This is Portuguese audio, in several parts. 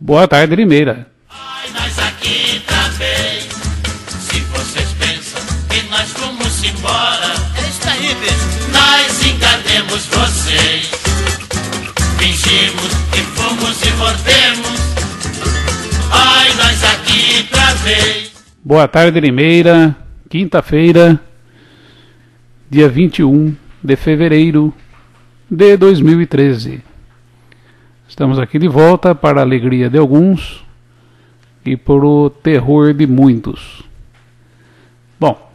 Boa tarde, Limeira. Ai, nós aqui outra vez. Se vocês pensam que nós vamos embora, é isso aí, bicho. Nós enganemos vocês. Fingimos que fomos e voltemos. Ai, nós aqui outra vez. Boa tarde, Limeira. Quinta-feira, dia 21 de fevereiro de 2013. Estamos aqui de volta para a alegria de alguns e por o terror de muitos. Bom,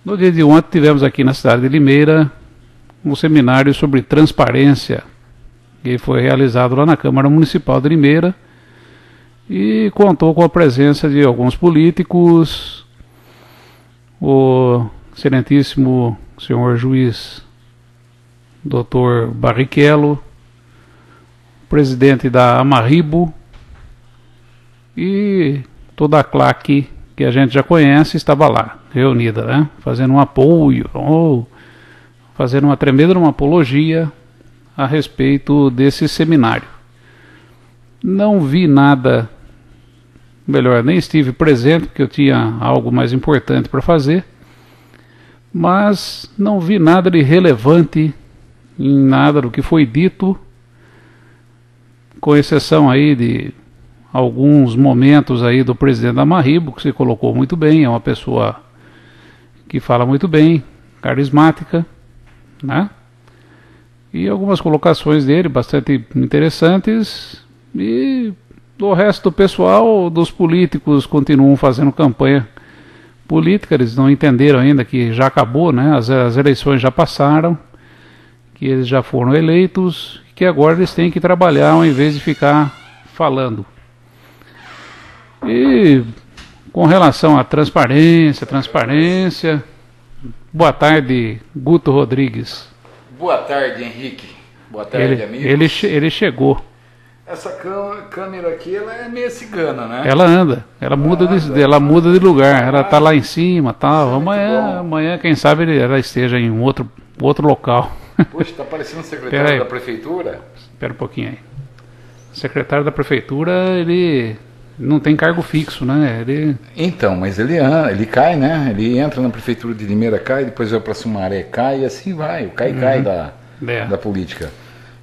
no dia de ontem tivemos aqui na cidade de Limeira um seminário sobre transparência que foi realizado lá na Câmara Municipal de Limeira e contou com a presença de alguns políticos, o excelentíssimo senhor juiz Dr. Barrichello, presidente da Amarribo e toda a claque que a gente já conhece estava lá, reunida, né? Fazendo um apoio, ou fazendo uma tremenda uma apologia a respeito desse seminário. Não vi nada, melhor, nem estive presente porque eu tinha algo mais importante para fazer, mas não vi nada de relevante em nada do que foi dito, com exceção aí de alguns momentos aí do presidente da Amarribo, que se colocou muito bem, é uma pessoa que fala muito bem, carismática, né? E algumas colocações dele bastante interessantes, e do resto do pessoal, dos políticos, continuam fazendo campanha política. Eles não entenderam ainda que já acabou, né? As eleições já passaram, que eles já foram eleitos, que agora eles têm que trabalhar ao invés de ficar falando. E com relação à transparência, boa tarde, Guto Rodrigues. Boa tarde, Henrique. Boa tarde, amigos. Ele chegou. Essa câmera aqui, ela é meio cigana, né? Ela anda, ela muda de lugar, ela tá lá em cima, tal. Amanhã, quem sabe ela esteja em outro local. Poxa, tá parecendo secretário da prefeitura. Espera um pouquinho aí. O secretário da prefeitura, ele não tem cargo fixo, né? Então, mas ele cai, né? Ele entra na prefeitura de Limeira, cai, depois vai para Sumaré, cai, e assim vai. O cai da política.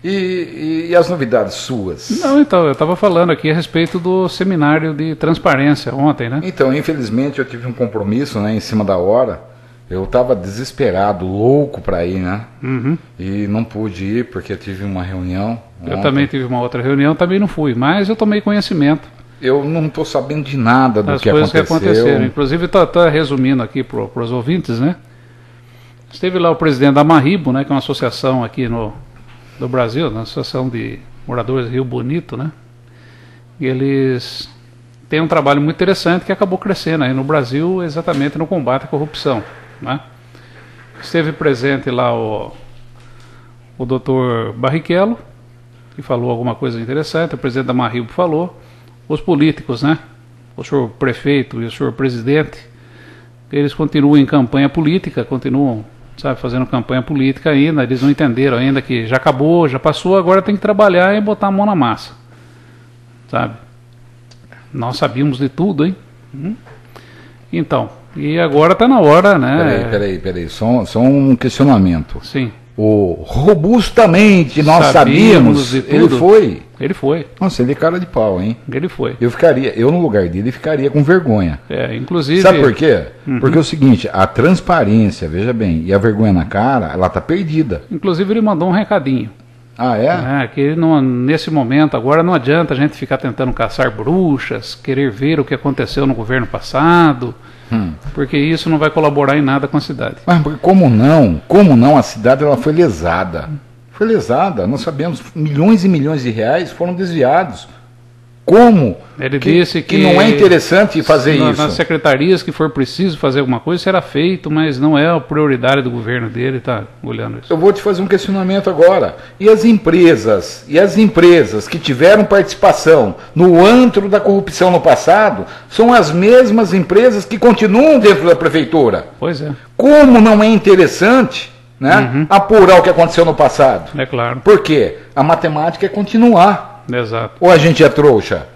E as novidades suas? Não, então, eu estava falando aqui a respeito do seminário de transparência ontem, né? Então, infelizmente eu tive um compromisso, né, em cima da hora. Eu estava desesperado, louco para ir, né? Uhum. E não pude ir porque eu tive uma reunião. Eu também tive uma outra reunião, também não fui, mas eu tomei conhecimento. Eu não estou sabendo de nada do que aconteceu. Que aconteceram. Inclusive, estou resumindo aqui para os ouvintes, né? Esteve lá o presidente da Amarribo, né, que é uma associação aqui no Brasil, uma associação de moradores de Rio Bonito, né? E eles têm um trabalho muito interessante que acabou crescendo aí no Brasil, exatamente no combate à corrupção, né? Esteve presente lá o Dr. Barrichello, que falou alguma coisa interessante, o presidente da Amarribo falou, os políticos, né? O senhor prefeito e o senhor presidente, eles continuam em campanha política, continuam, sabe, fazendo campanha política ainda. Eles não entenderam ainda que já acabou, já passou, agora tem que trabalhar e botar a mão na massa, sabe? Nós sabíamos de tudo, hein? Então, e agora está na hora, né? Peraí, só um questionamento. Sim. O robustamente nós sabíamos de tudo. Ele foi. Nossa, ele é cara de pau, hein? Ele foi. Eu no lugar dele ficaria com vergonha. Inclusive... Sabe por quê? Porque é o seguinte, a transparência, veja bem, e a vergonha na cara, ela tá perdida. Inclusive ele mandou um recadinho. Ah, é? Que não, nesse momento agora não adianta a gente ficar tentando caçar bruxas, querer ver o que aconteceu no governo passado, porque isso não vai colaborar em nada com a cidade. Mas como não? A cidade ela foi lesada. Foi lesada, nós sabemos, milhões e milhões de reais foram desviados. Como? Ele disse que não é interessante fazer isso. Nas secretarias que for preciso fazer alguma coisa, será feito, mas não é a prioridade do governo dele estar olhando isso. Eu vou te fazer um questionamento agora. E as empresas que tiveram participação no antro da corrupção no passado, são as mesmas empresas que continuam dentro da prefeitura. Pois é. Como não é interessante, né, apurar o que aconteceu no passado? É claro. Por quê? A matemática é continuar. Exato. Ou a gente é trouxa?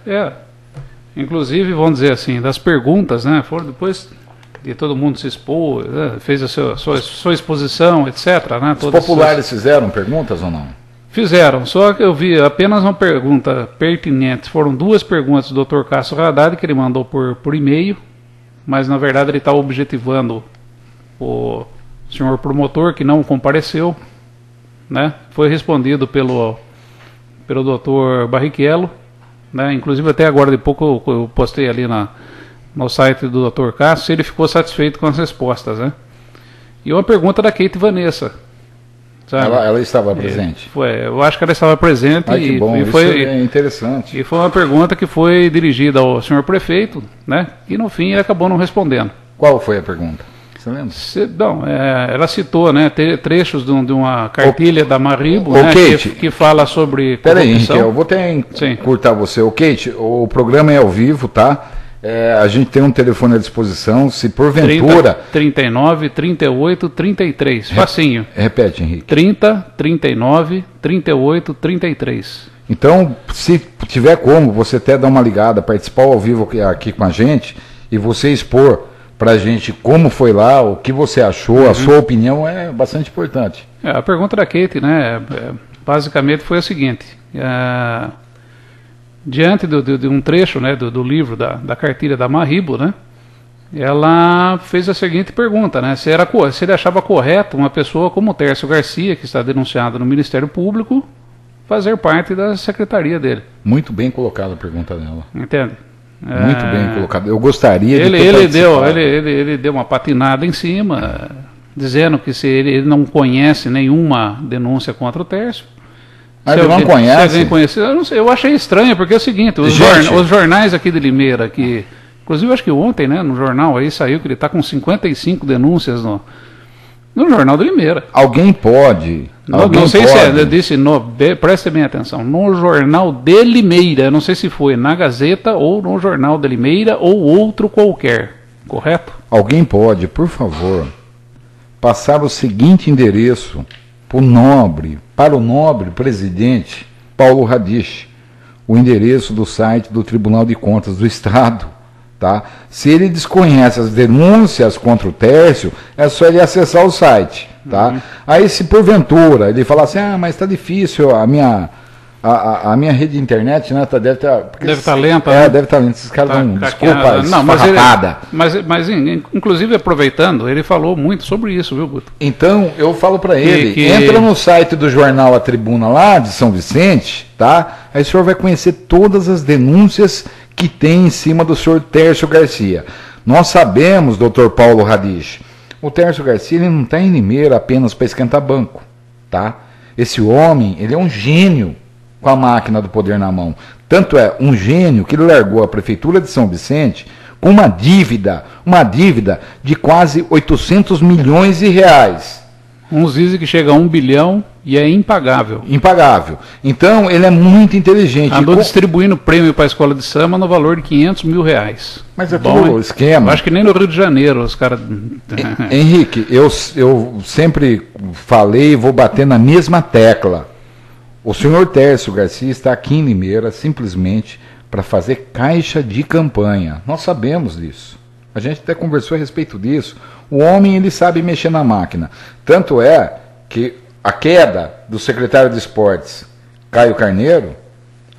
Inclusive, vamos dizer assim, das perguntas, né? Foram depois de todo mundo se expor, né, fez a sua exposição, etc. Né, os populares fizeram perguntas ou não? Fizeram, só que eu vi apenas uma pergunta pertinente. Foram 2 perguntas do Dr. Cássio Haddad, que ele mandou por e-mail, mas na verdade ele está objetivando o senhor promotor, que não compareceu, né? Foi respondido pelo Dr. Barrichello, né? Inclusive até agora de pouco eu postei ali no site do Dr. Cássio se ele ficou satisfeito com as respostas, né? E uma pergunta da Kate Vanessa. Ela estava presente? Eu acho que ela estava presente. Que bom, isso é interessante. E foi uma pergunta que foi dirigida ao senhor prefeito, né? E no fim ele acabou não respondendo. Qual foi a pergunta? Você lembra? Não, ela citou, né, trechos de uma cartilha da Marribo, né, Kate, que fala sobre corrupção. Peraí, Henrique, eu vou até encurtar você. Kate, o programa é ao vivo, tá? A gente tem um telefone à disposição, se porventura... 39, 38, 33, facinho. Repete, Henrique. 30, 39, 38, 33. Então, se tiver como, você até dar uma ligada, participar ao vivo aqui com a gente, e você expor pra gente como foi lá, o que você achou, a sua opinião é bastante importante. A pergunta da Kate, né, basicamente foi a seguinte... diante de um trecho, né, do livro da cartilha da Marribo, né, ela fez a seguinte pergunta, né, se ele achava correto uma pessoa como o Tércio Garcia, que está denunciado no Ministério Público, fazer parte da secretaria dele. Muito bem colocada a pergunta dela. Entende? Muito bem colocado. Eu gostaria de ele deu uma patinada em cima, dizendo que se ele não conhece nenhuma denúncia contra o Tércio. Ele não conhece? Se alguém conhece, eu não sei, eu achei estranho, porque é o seguinte, os jornais aqui de Limeira, que, inclusive acho que ontem, né, no jornal aí saiu que ele está com 55 denúncias no jornal de Limeira. Alguém pode... Não sei se eu disse, preste bem atenção, no jornal de Limeira, não sei se foi na Gazeta ou no jornal de Limeira ou outro qualquer, correto? Alguém pode, por favor, passar o seguinte endereço para o nobre presidente Paulo Radich, o endereço do site do Tribunal de Contas do Estado, tá? Se ele desconhece as denúncias contra o Tércio, é só ele acessar o site, tá? Aí se porventura ele falar assim, mas está difícil, a minha rede de internet, né, deve estar lenta. Né? Deve estar lenta. Esses caras dão desculpa, esfarrapada. Mas inclusive aproveitando, ele falou muito sobre isso, viu, Guto? Então, eu falo para ele, entra no site do jornal A Tribuna lá, de São Vicente, tá? Aí o senhor vai conhecer todas as denúncias que tem em cima do senhor Tércio Garcia. Nós sabemos, doutor Paulo Radich, o Tércio Garcia ele não está em Limeira apenas para esquentar banco, tá? Esse homem, ele é um gênio com a máquina do poder na mão. Tanto é um gênio que ele largou a Prefeitura de São Vicente com uma dívida de quase 800 milhões de reais. Uns dizem que chega a 1 bilhão e é impagável. Impagável. Então, ele é muito inteligente. Andou distribuindo prêmio para a escola de samba no valor de 500 mil reais. Mas é tudo o esquema. Acho que nem no Rio de Janeiro os caras... Henrique, eu sempre falei e vou bater na mesma tecla. O senhor Tércio Garcia está aqui em Limeira simplesmente para fazer caixa de campanha. Nós sabemos disso. A gente até conversou a respeito disso. O homem, ele sabe mexer na máquina. Tanto é que a queda do secretário de Esportes, Caio Carneiro...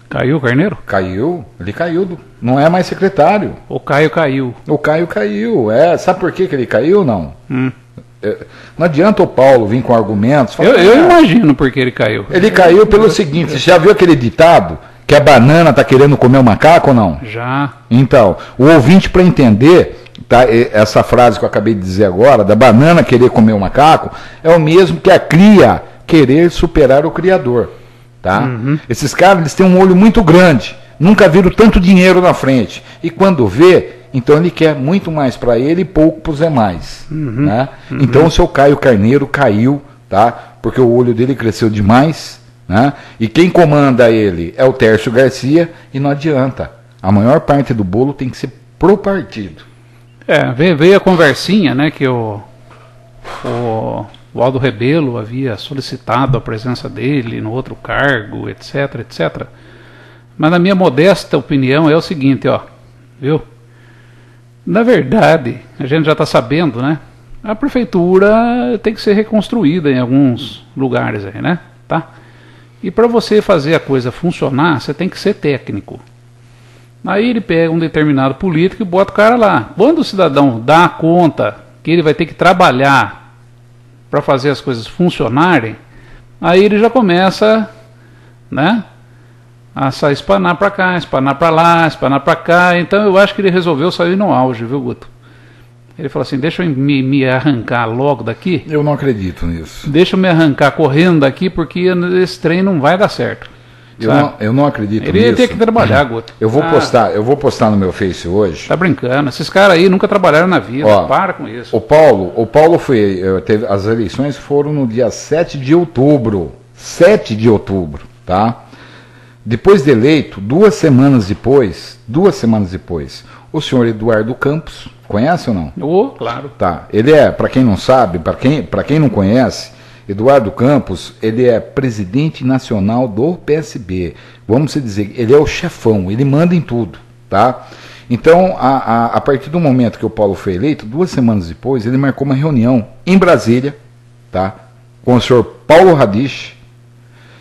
Caiu o Carneiro? Caiu. Ele caiu. Não é mais secretário. O Caio caiu. O Caio caiu. Sabe por que ele caiu, não? Não adianta o Paulo vir com argumentos. Eu imagino por que ele caiu. Ele caiu pelo seguinte, você já viu aquele ditado que a banana está querendo comer o macaco ou não? Já. Então, o ouvinte, para entender, tá, essa frase que eu acabei de dizer agora, da banana querer comer o macaco, é o mesmo que a cria querer superar o criador. Tá? Esses caras, eles têm um olho muito grande, nunca viram tanto dinheiro na frente. E quando vê... Então ele quer muito mais para ele e pouco para os demais. Né? Então o seu Caio Carneiro caiu, tá? Porque o olho dele cresceu demais. Né? E quem comanda ele é o Tércio Garcia e não adianta. A maior parte do bolo tem que ser pro partido. Veio a conversinha, né, que o Aldo Rebelo havia solicitado a presença dele no outro cargo, etc, etc. Mas na minha modesta opinião é o seguinte, ó, viu? Na verdade, a gente já está sabendo, né? A prefeitura tem que ser reconstruída em alguns lugares aí, né? Tá? E para você fazer a coisa funcionar, você tem que ser técnico. Aí ele pega um determinado político e bota o cara lá. Quando o cidadão dá conta que ele vai ter que trabalhar para fazer as coisas funcionarem, aí ele já começa, né, a espanar para cá, espanar para lá, espanar para cá. Então eu acho que ele resolveu sair no auge, viu, Guto? Ele falou assim, deixa eu me arrancar logo daqui. Eu não acredito nisso. Deixa eu me arrancar correndo daqui, porque esse trem não vai dar certo. Eu não acredito nisso. Ele ia ter que trabalhar, Guto. Eu vou postar no meu Face hoje. Tá brincando. Esses caras aí nunca trabalharam na vida. Ó, para com isso. O Paulo as eleições foram no dia 7 de outubro. 7 de outubro, tá? Depois de eleito, 2 semanas depois, o senhor Eduardo Campos, conhece ou não? Claro. Tá. Ele é, para quem não sabe, para quem não conhece, Eduardo Campos, ele é presidente nacional do PSB. Vamos dizer, ele é o chefão, ele manda em tudo, tá? Então, a partir do momento que o Paulo foi eleito, 2 semanas depois, ele marcou uma reunião em Brasília, tá? Com o senhor Paulo Radich.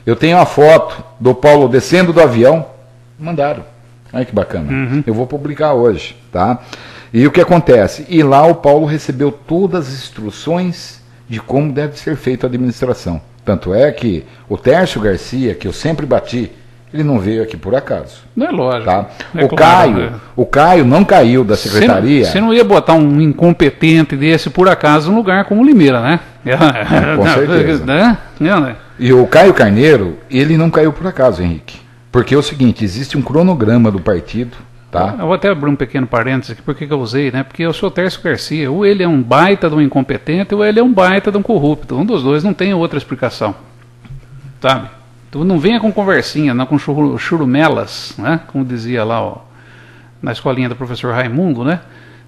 Eu tenho a foto do Paulo descendo do avião, mandaram. Olha que bacana. Uhum. Eu vou publicar hoje, tá? E o que acontece? E lá o Paulo recebeu todas as instruções de como deve ser feita a administração. Tanto é que o Tércio Garcia, que eu sempre bati, ele não veio aqui por acaso. Não é lógico. Tá? É claro, o Caio não caiu da secretaria. Você não ia botar um incompetente desse por acaso num lugar como Limeira, né? Com certeza. Né? E o Caio Carneiro, ele não caiu por acaso, Henrique. Porque é o seguinte, existe um cronograma do partido, tá? Eu vou até abrir um pequeno parênteses aqui, por que eu usei, né? Porque eu sou o Tércio Garcia, ou ele é um baita de um incompetente, ou ele é um baita de um corrupto. Um dos dois não tem outra explicação, sabe? Então não venha com conversinha, não com churumelas, né? Como dizia lá, ó, na escolinha do professor Raimundo, né?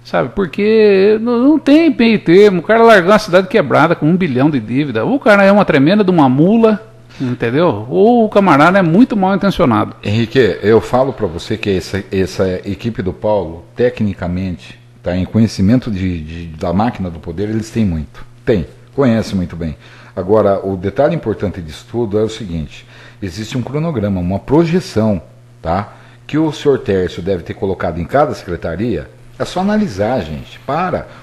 Sabe, porque não tem meio termo, o cara largou uma cidade quebrada com 1 bilhão de dívida, ou o cara é uma tremenda de uma mula, entendeu? Ou o camarada é muito mal intencionado. Henrique, eu falo para você que essa equipe do Paulo, tecnicamente, tá, em conhecimento da máquina do poder, eles têm muito. Conhece muito bem. Agora, o detalhe importante disso tudo é o seguinte, existe um cronograma, uma projeção, tá, que o senhor Tércio deve ter colocado em cada secretaria. É só analisar, gente.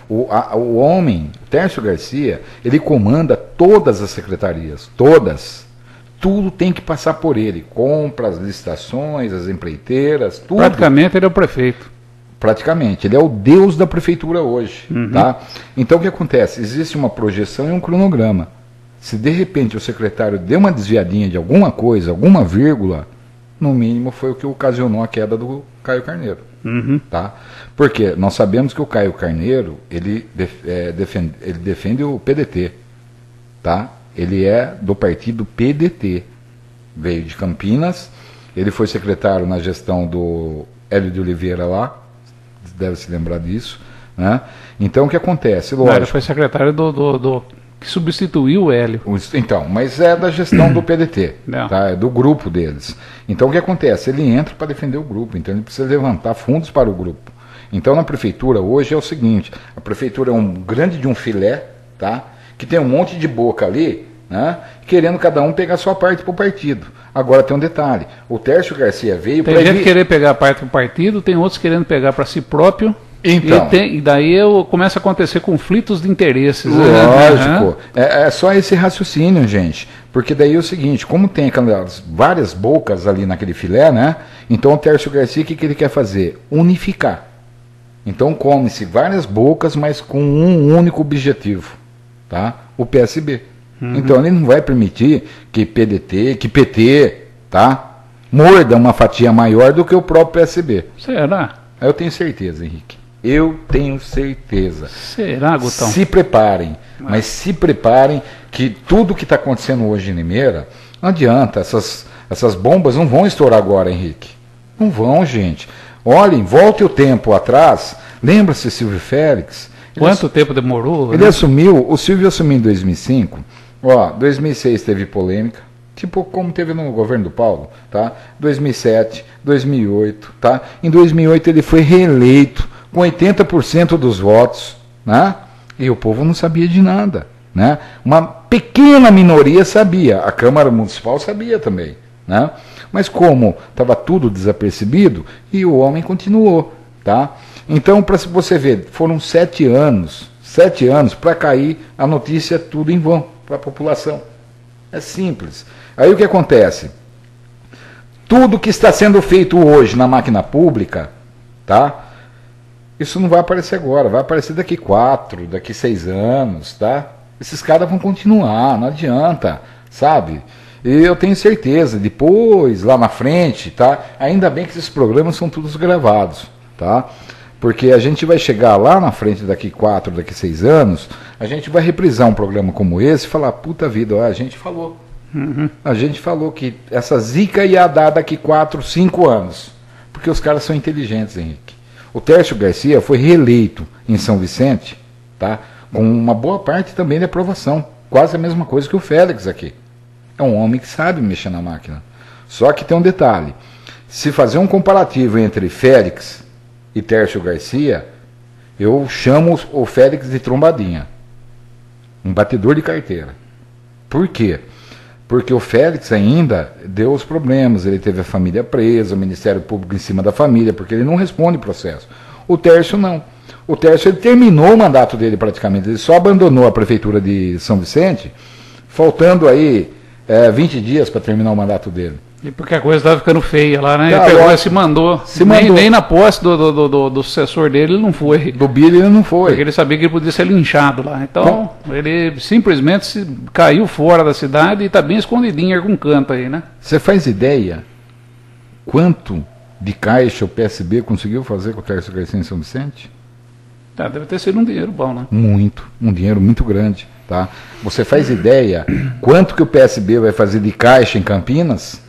O homem, o Tércio Garcia, ele comanda todas as secretarias, todas. Tudo tem que passar por ele. Compras, licitações, as empreiteiras, tudo. Praticamente ele é o prefeito. Praticamente. Ele é o deus da prefeitura hoje. Uhum. Tá? Então o que acontece? Existe uma projeção e um cronograma. Se de repente o secretário deu uma desviadinha de alguma coisa, alguma vírgula, no mínimo foi o que ocasionou a queda do Caio Carneiro. Uhum. Tá? Porque nós sabemos que o Caio Carneiro ele defende o PDT, tá? Ele é do partido PDT, veio de Campinas, ele foi secretário na gestão do Hélio de Oliveira lá, deve se lembrar disso, né? Então o que acontece? Lógico, ele foi secretário do que substituiu o Hélio. Então, mas é da gestão do PDT, tá? É do grupo deles. Então o que acontece? Ele entra para defender o grupo, então ele precisa levantar fundos para o grupo. Então na prefeitura hoje é o seguinte, a prefeitura é um grande de um filé, tá? Que tem um monte de boca ali, né? Querendo cada um pegar a sua parte para o partido. Agora tem um detalhe, o Tércio Garcia veio para... Tem gente querer pegar a parte para o partido, tem outros querendo pegar para si próprio. Então, e daí começa a acontecer conflitos de interesses. Lógico. É só esse raciocínio, gente. Porque daí é o seguinte, como tem aquelas várias bocas ali naquele filé, né? Então o Tércio Garcia, o que ele quer fazer? Unificar. Então come-se várias bocas, mas com um único objetivo, tá? O PSB. Uhum. Então ele não vai permitir que PDT, que PT, tá? Morda uma fatia maior do que o próprio PSB. Será? Eu tenho certeza, Henrique. Eu tenho certeza. Será, Gutão? Se preparem, mas se preparem que tudo que está acontecendo hoje em Limeira, não adianta, essas bombas não vão estourar agora, Henrique. Não vão, gente. Olhem, volte o tempo atrás, lembra-se Silvio Félix? Quanto tempo demorou? Ele assumiu, o Silvio assumiu em 2005, 2006 teve polêmica, tipo como teve no governo do Paulo, tá? 2007, 2008, tá? Em 2008 ele foi reeleito com 80% dos votos, né? E o povo não sabia de nada, né? Uma pequena minoria sabia, a Câmara Municipal sabia também, né? Mas como estava tudo desapercebido, e o homem continuou, tá? Então, para você ver, foram 7 anos para cair a notícia tudo em vão para a população. É simples. Aí o que acontece? Tudo que está sendo feito hoje na máquina pública, tá? Isso não vai aparecer agora, vai aparecer daqui 4, daqui 6 anos, tá? Esses caras vão continuar, não adianta, sabe? E eu tenho certeza, depois, lá na frente, tá? Ainda bem que esses programas são todos gravados, tá? Porque a gente vai chegar lá na frente daqui 4, daqui 6 anos, a gente vai reprisar um programa como esse e falar, puta vida, ó, a gente falou. A gente falou que essa zica ia dar daqui 4, 5 anos. Porque os caras são inteligentes, Henrique. O Tércio Garcia foi reeleito em São Vicente, tá? Com uma boa parte também de aprovação. Quase a mesma coisa que o Félix aqui. É um homem que sabe mexer na máquina. Só que tem um detalhe. Se fazer um comparativo entre Félix e Tércio Garcia, eu chamo o Félix de trombadinha. Um batedor de carteira. Por quê? Porque o Félix ainda deu os problemas, ele teve a família presa, o Ministério Público em cima da família, porque ele não responde processo. O Tércio não. O Tércio ele terminou o mandato dele praticamente, ele só abandonou a prefeitura de São Vicente, faltando aí 20 dias para terminar o mandato dele. E porque a coisa estava ficando feia lá, né? Tá, ele pegou e se mandou. mandou. Nem na posse do sucessor dele ele não foi. Do Billy ele não foi. Porque ele sabia que ele podia ser linchado lá. Então, ele simplesmente caiu fora da cidade e está bem escondidinho em algum canto aí, né? Você faz ideia quanto de caixa o PSB conseguiu fazer com o Tércio Garcia em São Vicente? Deve ter sido um dinheiro bom, né? Muito, um dinheiro muito grande, tá? Você faz ideia quanto que o PSB vai fazer de caixa em Campinas?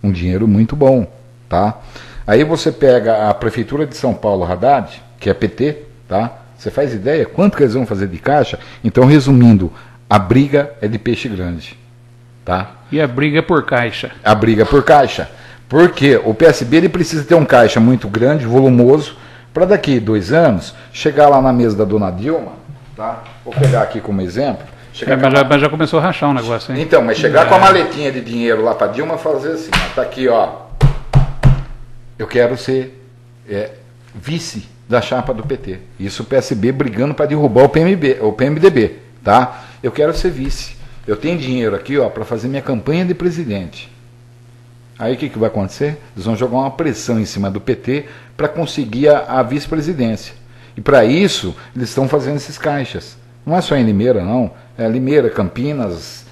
Um dinheiro muito bom, tá? Aí você pega a Prefeitura de São Paulo, Haddad, que é PT, tá? Você faz ideia quanto que eles vão fazer de caixa? Então, resumindo, a briga é de peixe grande, tá? E a briga é por caixa. A briga é por caixa. Porque o PSB ele precisa ter um caixa muito grande, volumoso, para daqui 2 anos, chegar lá na mesa da dona Dilma, tá? Vou pegar aqui como exemplo. Mas já começou a rachar um negócio, hein? Então, mas chegar com a maletinha de dinheiro lá para Dilma fazer assim, ó, tá aqui, ó. Eu quero ser vice da chapa do PT. Isso o PSB brigando para derrubar o PMDB, tá? Eu quero ser vice. Eu tenho dinheiro aqui, ó, para fazer minha campanha de presidente. Aí o que vai acontecer? Eles vão jogar uma pressão em cima do PT para conseguir a vice-presidência. E para isso, eles estão fazendo esses caixas. Não é só em Limeira, não. É Limeira, Campinas,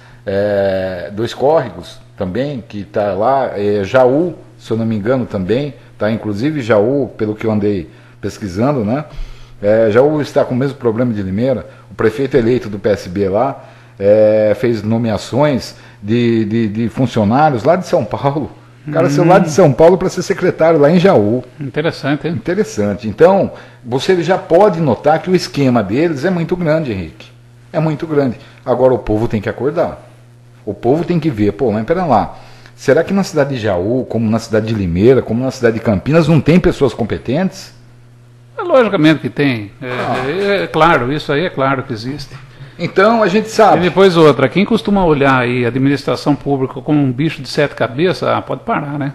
2 Córregos também, que está lá. Jaú, se eu não me engano, também. Tá? Inclusive Jaú, pelo que eu andei pesquisando, né? Jaú está com o mesmo problema de Limeira. O prefeito eleito do PSB lá fez nomeações de funcionários lá de São Paulo. O cara saiu lá de São Paulo para ser secretário lá em Jaú. Interessante, hein? Interessante. Então, você já pode notar que o esquema deles é muito grande, Henrique. É muito grande. Agora, o povo tem que acordar. O povo tem que ver, mas pera lá. Será que na cidade de Jaú, como na cidade de Limeira, como na cidade de Campinas, não tem pessoas competentes? Logicamente que tem. É claro, isso aí é claro que existe. Então, a gente sabe. E depois outra, quem costuma olhar aí a administração pública como um bicho de 7 cabeças, pode parar, né?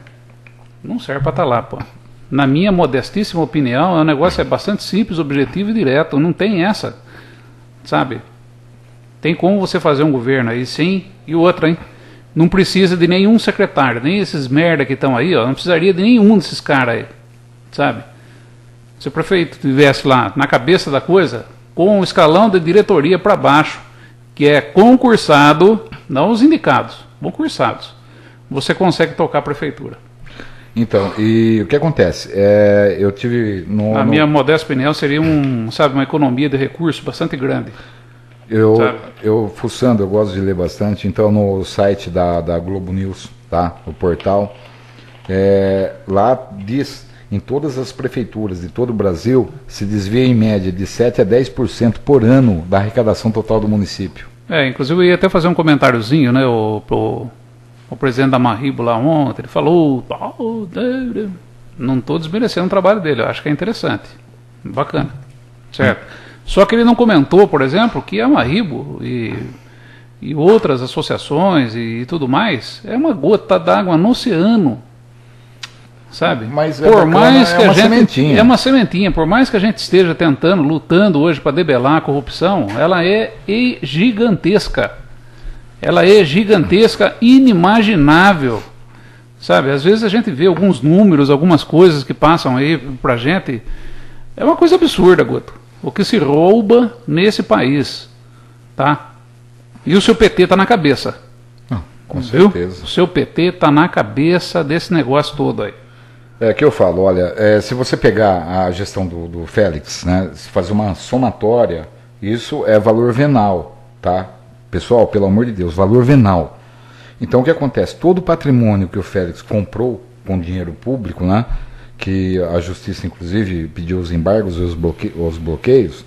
Não serve para estar lá, pô. Na minha modestíssima opinião, o negócio é bastante simples, objetivo e direto, não tem essa, sabe? Tem como você fazer um governo aí, sim, e outra, hein? Não precisa de nenhum secretário, nem esses merda que estão aí, ó, não precisaria de nenhum desses caras aí, sabe? Se o prefeito estivesse lá na cabeça da coisa, com o escalão de diretoria para baixo, que é concursado, não os indicados, concursados, você consegue tocar a prefeitura. Então, e o que acontece? Eu tive... Na minha modesta opinião, seria uma economia de recursos bastante grande. Eu fuçando, eu gosto de ler bastante, então no site da Globo News, tá? O portal, lá diz... Em todas as prefeituras de todo o Brasil, se desvia em média de 7% a 10% por ano da arrecadação total do município. Inclusive eu ia até fazer um comentáriozinho, né, o presidente da Marribo lá ontem, ele falou, não estou desmerecendo o trabalho dele, eu acho que é interessante, bacana, certo? Só que ele não comentou, por exemplo, que a Marribo e outras associações e tudo mais é uma gota d'água no oceano, sabe? Mas por mais que é uma a gente, sementinha. é uma sementinha, por mais que a gente esteja tentando, lutando hoje para debelar a corrupção, ela é gigantesca. Ela é gigantesca, inimaginável. Sabe, às vezes a gente vê alguns números, algumas coisas que passam aí pra gente. É uma coisa absurda, Guto. O que se rouba nesse país, tá? E o seu PT tá na cabeça. Com viu? certeza. O seu PT tá na cabeça desse negócio todo aí. É que eu falo, olha, se você pegar a gestão do Félix, né, se fazer uma somatória, isso é valor venal, tá? Pessoal, pelo amor de Deus, valor venal. Então o que acontece? Todo o patrimônio que o Félix comprou com dinheiro público, né, que a justiça inclusive pediu os embargos e os bloqueios,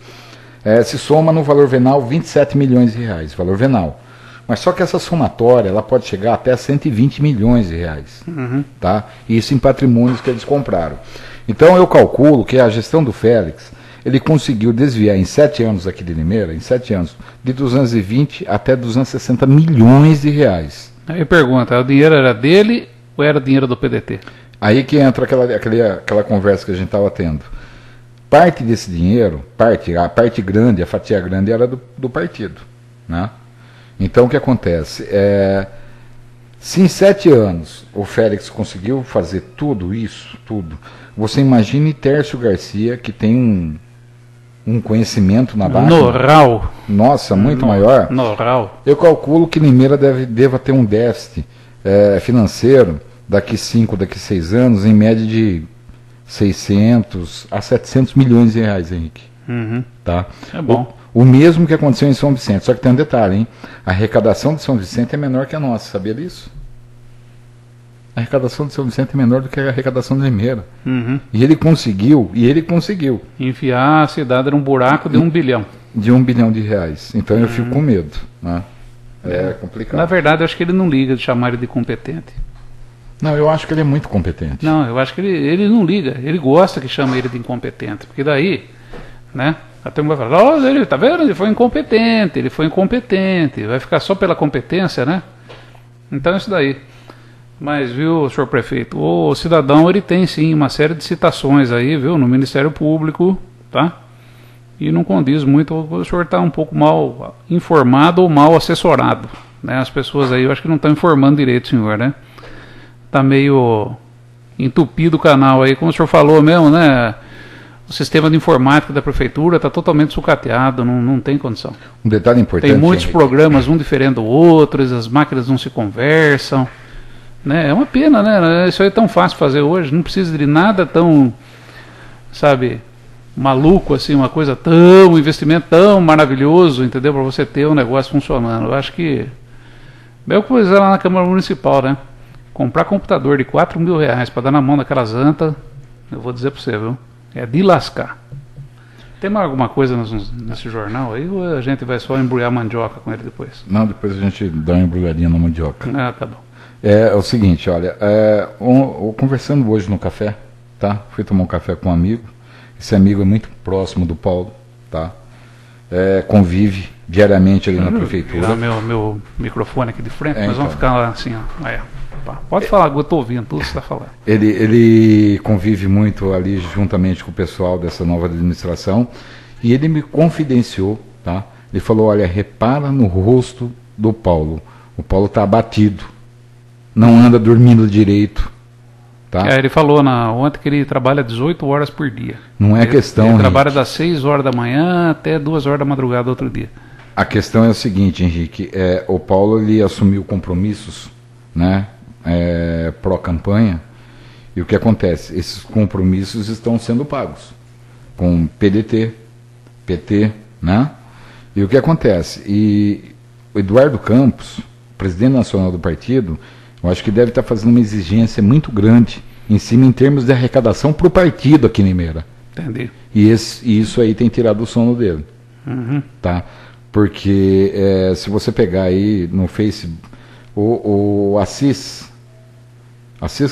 se soma no valor venal 27 milhões de reais, valor venal. Mas só que essa somatória ela pode chegar até 120 milhões de reais, tá? Isso em patrimônios que eles compraram. Então eu calculo que a gestão do Félix, ele conseguiu desviar em 7 anos aqui de Limeira, em 7 anos, de 220 até 260 milhões de reais. Aí pergunta, o dinheiro era dele ou era dinheiro do PDT? Aí que entra aquela conversa que a gente estava tendo. Parte desse dinheiro, a parte grande, a fatia grande era do partido, né? Então o que acontece? Se em 7 anos o Félix conseguiu fazer tudo isso, tudo, você imagine Tércio Garcia, que tem um conhecimento na máquina. Know-how. Nossa, muito maior. Know-how. Eu calculo que Limeira deva ter um déficit financeiro daqui 6 anos, em média de 600 a 700 milhões de reais, Henrique. Tá? É bom. O mesmo que aconteceu em São Vicente, só que tem um detalhe, hein? A arrecadação de São Vicente é menor que a nossa, sabia disso? A arrecadação de São Vicente é menor do que a arrecadação de Limeira. E ele conseguiu. Enfiar a cidade num buraco de 1 bilhão. De 1 bilhão de reais. Então eu fico com medo, né? É complicado. Na verdade, eu acho que ele não liga de chamar ele de competente. Não, eu acho que ele é muito competente. Não, eu acho que ele não liga. Ele gosta que chame ele de incompetente. Porque daí, né? Até um vai falar, olha, ele, tá vendo? Ele foi incompetente. Vai ficar só pela competência, né? Então é isso daí. Mas, viu, senhor prefeito, o cidadão, ele tem sim uma série de citações aí, viu, no Ministério Público, tá? E não condiz muito, o senhor está um pouco mal informado ou mal assessorado, né? As pessoas aí, eu acho que não estão informando direito, senhor, né? Tá meio entupido o canal aí, como o senhor falou mesmo, né? O sistema de informática da prefeitura está totalmente sucateado, não tem condição. Um detalhe importante... Tem muitos programas, um diferente do outro, as máquinas não se conversam, né? É uma pena, né? Isso aí é tão fácil fazer hoje, não precisa de nada tão, sabe, maluco assim, um investimento tão maravilhoso, entendeu? Para você ter um negócio funcionando. Eu acho que... Bem coisa lá na Câmara Municipal, né? Comprar computador de 4 mil reais para dar na mão daquelas antas, eu vou dizer para você, viu? É de lascar. Tem mais alguma coisa nesse jornal aí ou a gente vai só embrulhar mandioca com ele depois? Não, depois a gente dá uma embrulhadinha na mandioca. Ah, tá bom. É o seguinte, olha, conversando hoje no café, tá? Fui tomar um café com um amigo. Esse amigo é muito próximo do Paulo, tá? Convive diariamente ali na prefeitura. Vou tirar meu microfone aqui de frente, nós então. vamos ficar lá assim, ó. Aí, pode falar, eu estou ouvindo tudo que você está falando. Ele convive muito ali juntamente com o pessoal dessa nova administração e ele me confidenciou, tá? Ele falou, olha, repara no rosto do Paulo. O Paulo está abatido, não anda dormindo direito, tá? Ele falou ontem que ele trabalha 18 horas por dia. Não é questão, ele trabalha das 6 horas da manhã até 2 horas da madrugada outro dia. A questão é o seguinte, Henrique, o Paulo ele assumiu compromissos, né? Pró-campanha, e o que acontece? Esses compromissos estão sendo pagos com PDT, PT, né? E o que acontece? E o Eduardo Campos, presidente nacional do partido, eu acho que deve estar fazendo uma exigência muito grande em cima em termos de arrecadação para o partido aqui em Limeira. Entendi. E isso aí tem tirado o sono dele, tá? Porque se você pegar aí no Face O Assis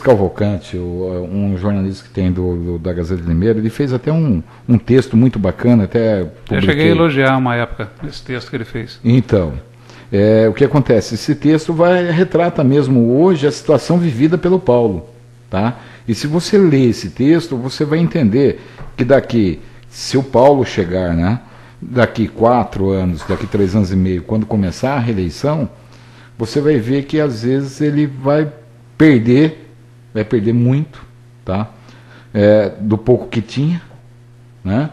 Cavalcante, um jornalista que tem da Gazeta de Limeira, ele fez até um texto muito bacana, até publiquei. Eu cheguei a elogiar uma época esse texto que ele fez. Então, o que acontece? Esse texto retrata mesmo hoje a situação vivida pelo Paulo, tá? E se você ler esse texto, você vai entender que se o Paulo chegar, né, daqui 4 anos, daqui 3 anos e meio, quando começar a reeleição, você vai ver que às vezes ele vai perder muito, tá? Do pouco que tinha, né?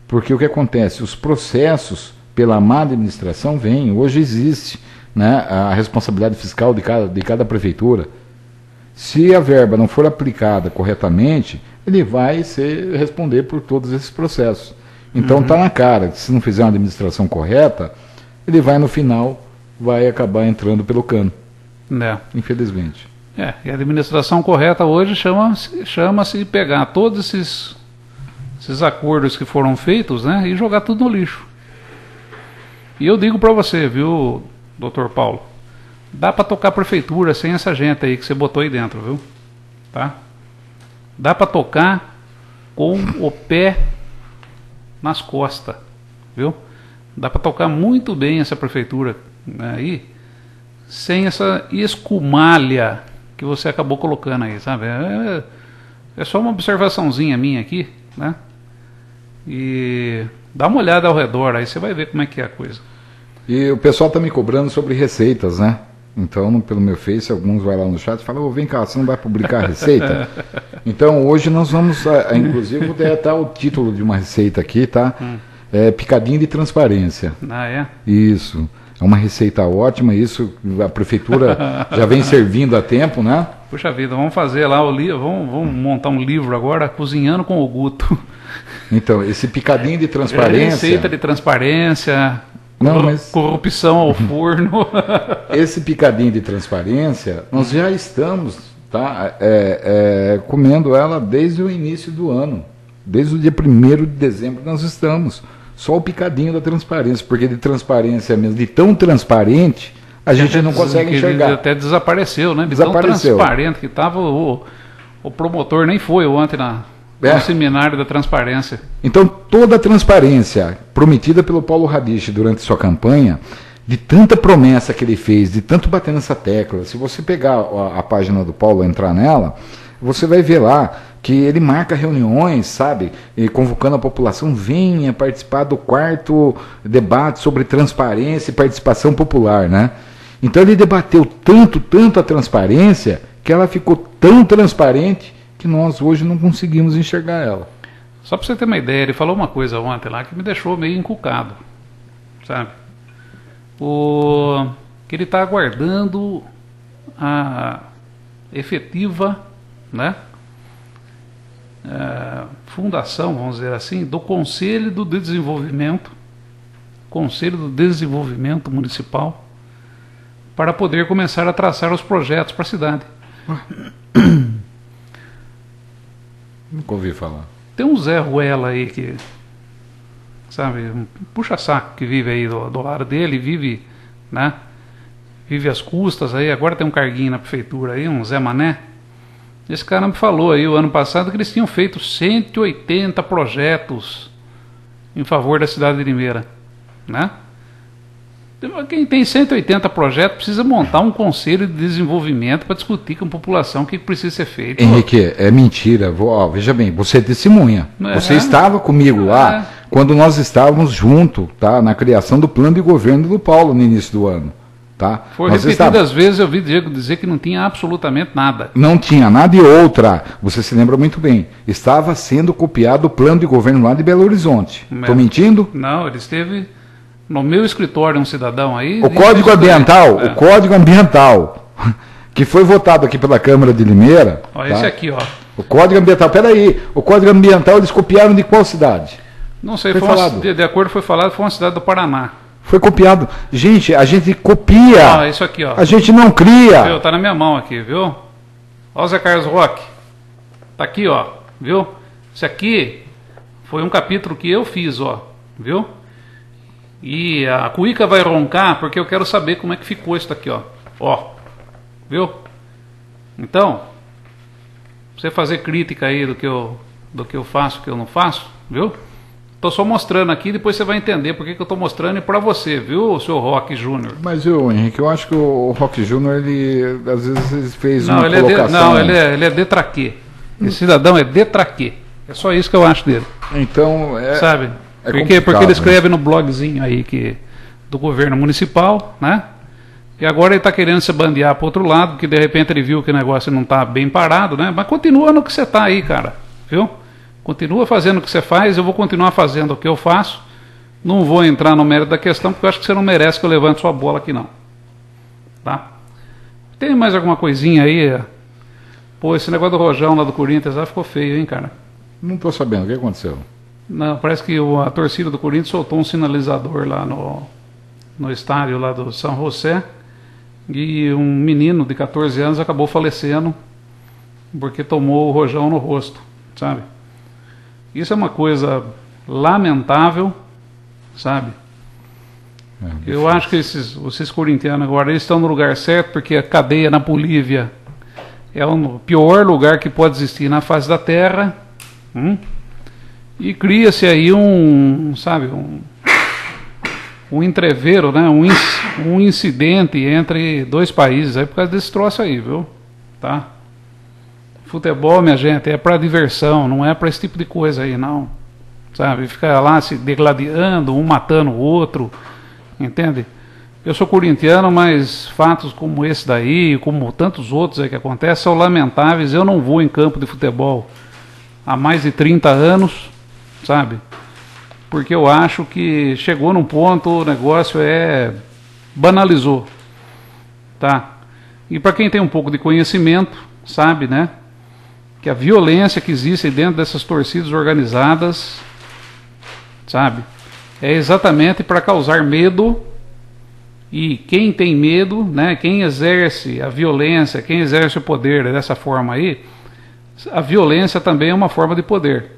Porque o que acontece? Os processos pela má administração vêm. Hoje existe, né, a responsabilidade fiscal de cada prefeitura. Se a verba não for aplicada corretamente, ele vai responder por todos esses processos. Então está na cara que se não fizer uma administração correta, ele vai no final, vai acabar entrando pelo cano. Infelizmente. E a administração correta hoje chama-se pegar todos esses acordos que foram feitos, né, e jogar tudo no lixo. E eu digo para você, viu, doutor Paulo, dá para tocar a prefeitura sem essa gente aí que você botou aí dentro, viu? Tá? Dá para tocar com o pé nas costas, viu? Dá para tocar muito bem essa prefeitura aí, sem essa escumalha que você acabou colocando aí, sabe? É só uma observaçãozinha minha aqui, né? E dá uma olhada ao redor, aí você vai ver como é que é a coisa. E o pessoal está me cobrando sobre receitas, né? Então, pelo meu Face, alguns vão lá no chat e falam, vem cá, você não vai publicar a receita? Então, hoje nós vamos, inclusive, vou dar o título de uma receita aqui, tá? Picadinho de transparência. Isso. É uma receita ótima, isso a prefeitura já vem servindo há tempo, né? Puxa vida, vamos fazer lá o livro, vamos montar um livro agora, Cozinhando com o Guto. Então, esse picadinho de transparência... Receita de transparência, corrupção ao forno. Esse picadinho de transparência, nós já estamos comendo ela desde o início do ano. Desde o dia 1º de dezembro nós estamos. Só o picadinho da transparência, porque de transparência mesmo, de tão transparente, a gente não consegue enxergar. Até desapareceu, né? De desapareceu. Tão transparente que estava, o promotor nem foi ontem no seminário da transparência. Então, toda a transparência prometida pelo Paulo Radiche durante sua campanha, de tanta promessa que ele fez, de tanto bater nessa tecla, se você pegar a página do Paulo e entrar nela, você vai ver lá que ele marca reuniões, sabe, e convocando a população, venha participar do 4º debate sobre transparência e participação popular, né? Então ele debateu tanto a transparência, que ela ficou tão transparente que nós hoje não conseguimos enxergar ela. Só para você ter uma ideia, ele falou uma coisa ontem lá que me deixou meio encucado, sabe? Que ele está aguardando a efetiva, né, fundação, vamos dizer assim, do Conselho do Desenvolvimento Municipal, para poder começar a traçar os projetos para a cidade. Nunca ouvi falar. Tem um Zé Ruela aí que, sabe, um puxa-saco que vive aí do lado dele, vive, né, vive às custas aí, agora tem um carguinho na prefeitura aí, um Zé Mané. Esse cara me falou aí o ano passado que eles tinham feito 180 projetos em favor da cidade de Limeira, né? Quem tem 180 projetos precisa montar um conselho de desenvolvimento para discutir com a população o que precisa ser feito. Henrique, é mentira. Veja bem, você é testemunha. Você estava comigo lá quando nós estávamos juntos, tá, na criação do plano de governo do Paulo no início do ano. Tá? Foi repetidas vezes eu ouvi Diego dizer que não tinha absolutamente nada. Não tinha nada e outra, você se lembra muito bem, estava sendo copiado o plano de governo lá de Belo Horizonte. Estou mentindo? Não, ele esteve no meu escritório, um cidadão aí... O Código Ambiental, que foi votado aqui pela Câmara de Limeira... Ó, esse aqui, ó. O Código Ambiental, peraí, o Código Ambiental eles copiaram de qual cidade? Não sei, de acordo foi falado, foi uma cidade do Paraná. Foi copiado. Gente, a gente copia. Isso aqui, ó. A gente não cria. Viu? Tá na minha mão aqui, viu? Ó o Zé Carlos Roque. Tá aqui, ó. Viu? Isso aqui foi um capítulo que eu fiz, ó. Viu? E a cuíca vai roncar porque eu quero saber como é que ficou isso aqui, ó. Ó. viu? Então, você fazer crítica aí do que eu faço, que eu não faço, viu? Tô só mostrando aqui, depois você vai entender por que eu tô mostrando e para você, viu, seu Rock Júnior? Mas, Henrique, eu acho que o Rock Júnior, ele, às vezes, ele fez uma colocação... ele é detraquê. Esse cidadão é detraquê. É só isso que eu acho dele. Então, sabe? Porque ele escreve no blogzinho aí do governo municipal, né? E agora ele está querendo se bandear para outro lado, porque de repente ele viu que o negócio não está bem parado, né? Mas continua no que você está aí, cara, viu? Continua fazendo o que você faz, eu vou continuar fazendo o que eu faço. Não vou entrar no mérito da questão, porque eu acho que você não merece que eu levante sua bola aqui, não. Tá? Tem mais alguma coisinha aí? Pô, esse negócio do Rojão lá do Corinthians lá ficou feio, hein, cara? Não estou sabendo, o que aconteceu? Não, parece que a torcida do Corinthians soltou um sinalizador lá no estádio lá do São José, e um menino de 14 anos acabou falecendo porque tomou o rojão no rosto, sabe? Isso é uma coisa lamentável, sabe? Eu acho que esses corintianos agora eles estão no lugar certo, porque a cadeia na Bolívia é o pior lugar que pode existir na face da Terra, e cria-se aí um entreveiro, né? Um incidente entre dois países aí por causa desse troço aí, viu? Tá? Futebol, minha gente, é para diversão, não é para esse tipo de coisa aí, não. Sabe? Ficar lá se degladiando, um matando o outro, entende? Eu sou corintiano, mas fatos como esse daí, como tantos outros aí que acontecem, são lamentáveis. Eu não vou em campo de futebol há mais de 30 anos, sabe? Porque eu acho que chegou num ponto, o negócio banalizou, tá? E para quem tem um pouco de conhecimento, sabe, né? Que a violência que existe dentro dessas torcidas organizadas, sabe? É exatamente para causar medo, e quem tem medo, né? Quem exerce a violência, quem exerce o poder dessa forma aí, a violência também é uma forma de poder.